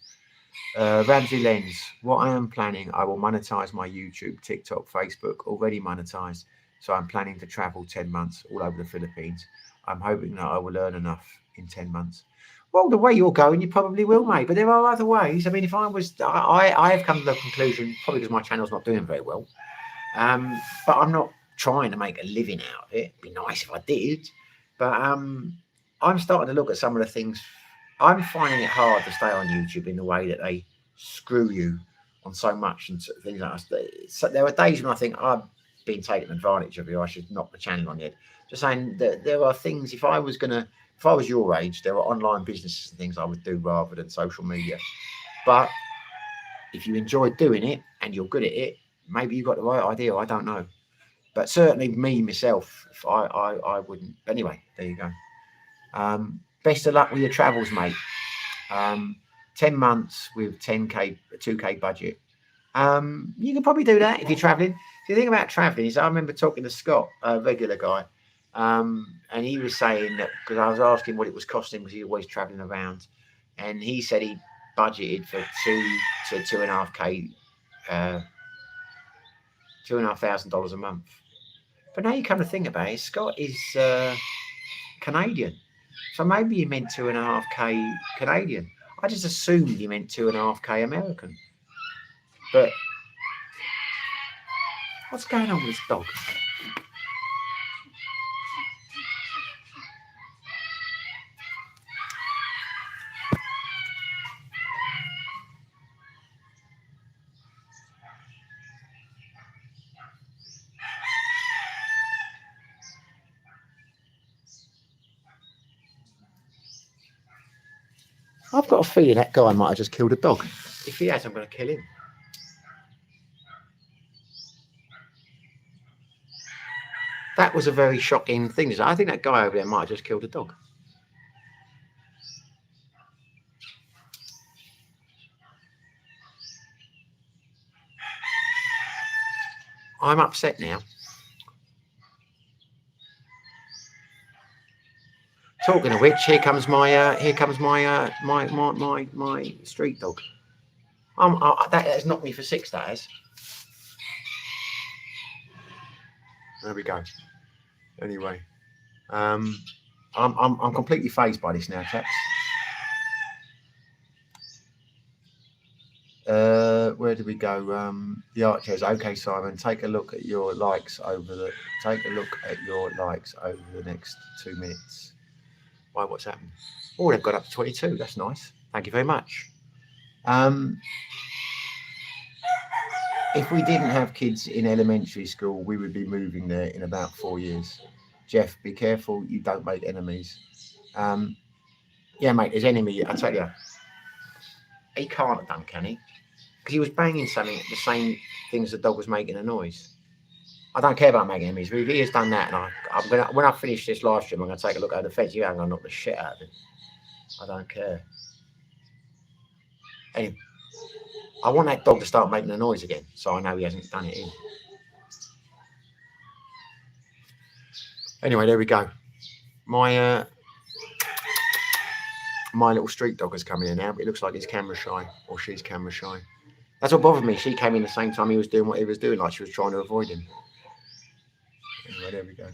Ramsey Lens, what I am planning, I will monetize my YouTube, TikTok, Facebook, already monetized. So I'm planning to travel 10 months all over the Philippines. I'm hoping that I will earn enough in 10 months. Well, the way you're going, you probably will, mate. But there are other ways. I mean, if I was, I have come to the conclusion, probably because my channel's not doing very well, but I'm not trying to make a living out of it. It'd be nice if I did. But I'm starting to look at some of the things. I'm finding it hard to stay on YouTube in the way that they screw you on so much and things like that. So there are days when I think I've been taken advantage of. I should knock the channel on the head. Just saying that there are things. If I was your age, there are online businesses and things I would do rather than social media. But if you enjoy doing it and you're good at it, maybe you've got the right idea. I don't know. But certainly me, myself, I wouldn't. Anyway, there you go. Best of luck with your travels, mate. 10 months with 10K, 2K budget. You can probably do that if you're traveling. The thing about traveling is I remember talking to Scott, a regular guy, and he was saying that because I was asking what it was costing because he's always traveling around, and he said he budgeted for $2,500, $2,500 a month. But now you come to think about it, Scott is Canadian, so maybe you meant 2.5K Canadian. I just assumed you meant 2.5K American. But what's going on with this dog? I've got a feeling that guy might have just killed a dog. If he has, I'm going to kill him. That was a very shocking thing. I think that guy over there might have just killed a dog. I'm upset now. Talking of which, here comes my street dog. That has knocked me for six. That has. There we go. Anyway, I'm completely phased by this now, chaps. Where do we go? The Archers. Okay, Simon. Take a look at your likes over the next 2 minutes. Why? What's happened? Oh, they've got up to 22. That's nice. Thank you very much. If we didn't have kids in elementary school, we would be moving there in about 4 years. Jeff, be careful you don't make enemies. Yeah, mate, there's enemy. I tell you, he can't have done, can he? Because he was banging something, the same thing as the dog was making a noise. I don't care about making enemies, but if he has done that, and I'm gonna, when I finish this live stream, I'm gonna take a look at the fence. I'm gonna knock the shit out of it. I don't care. Anyway, I want that dog to start making a noise again, so I know he hasn't done it in. Anyway, there we go. My little street dog has come in now, but it looks like he's camera shy, or she's camera shy. That's what bothered me. She came in the same time he was doing what he was doing, like she was trying to avoid him. Anyway, there we go.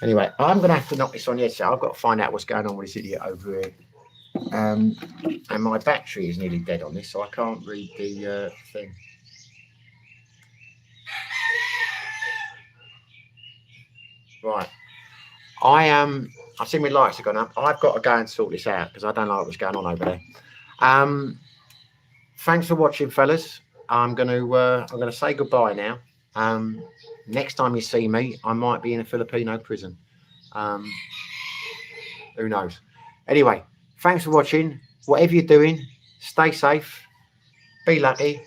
Anyway, I'm going to have to knock this on the head. So I've got to find out what's going on with this idiot over here. And my battery is nearly dead on this, so I can't read the thing. Right. I've seen my lights have gone up. I've got to go and sort this out because I don't know what's going on over there. Thanks for watching, fellas. I'm gonna say goodbye now. Next time you see me, I might be in a Filipino prison. Who knows? Anyway, thanks for watching. Whatever you're doing, stay safe, be lucky,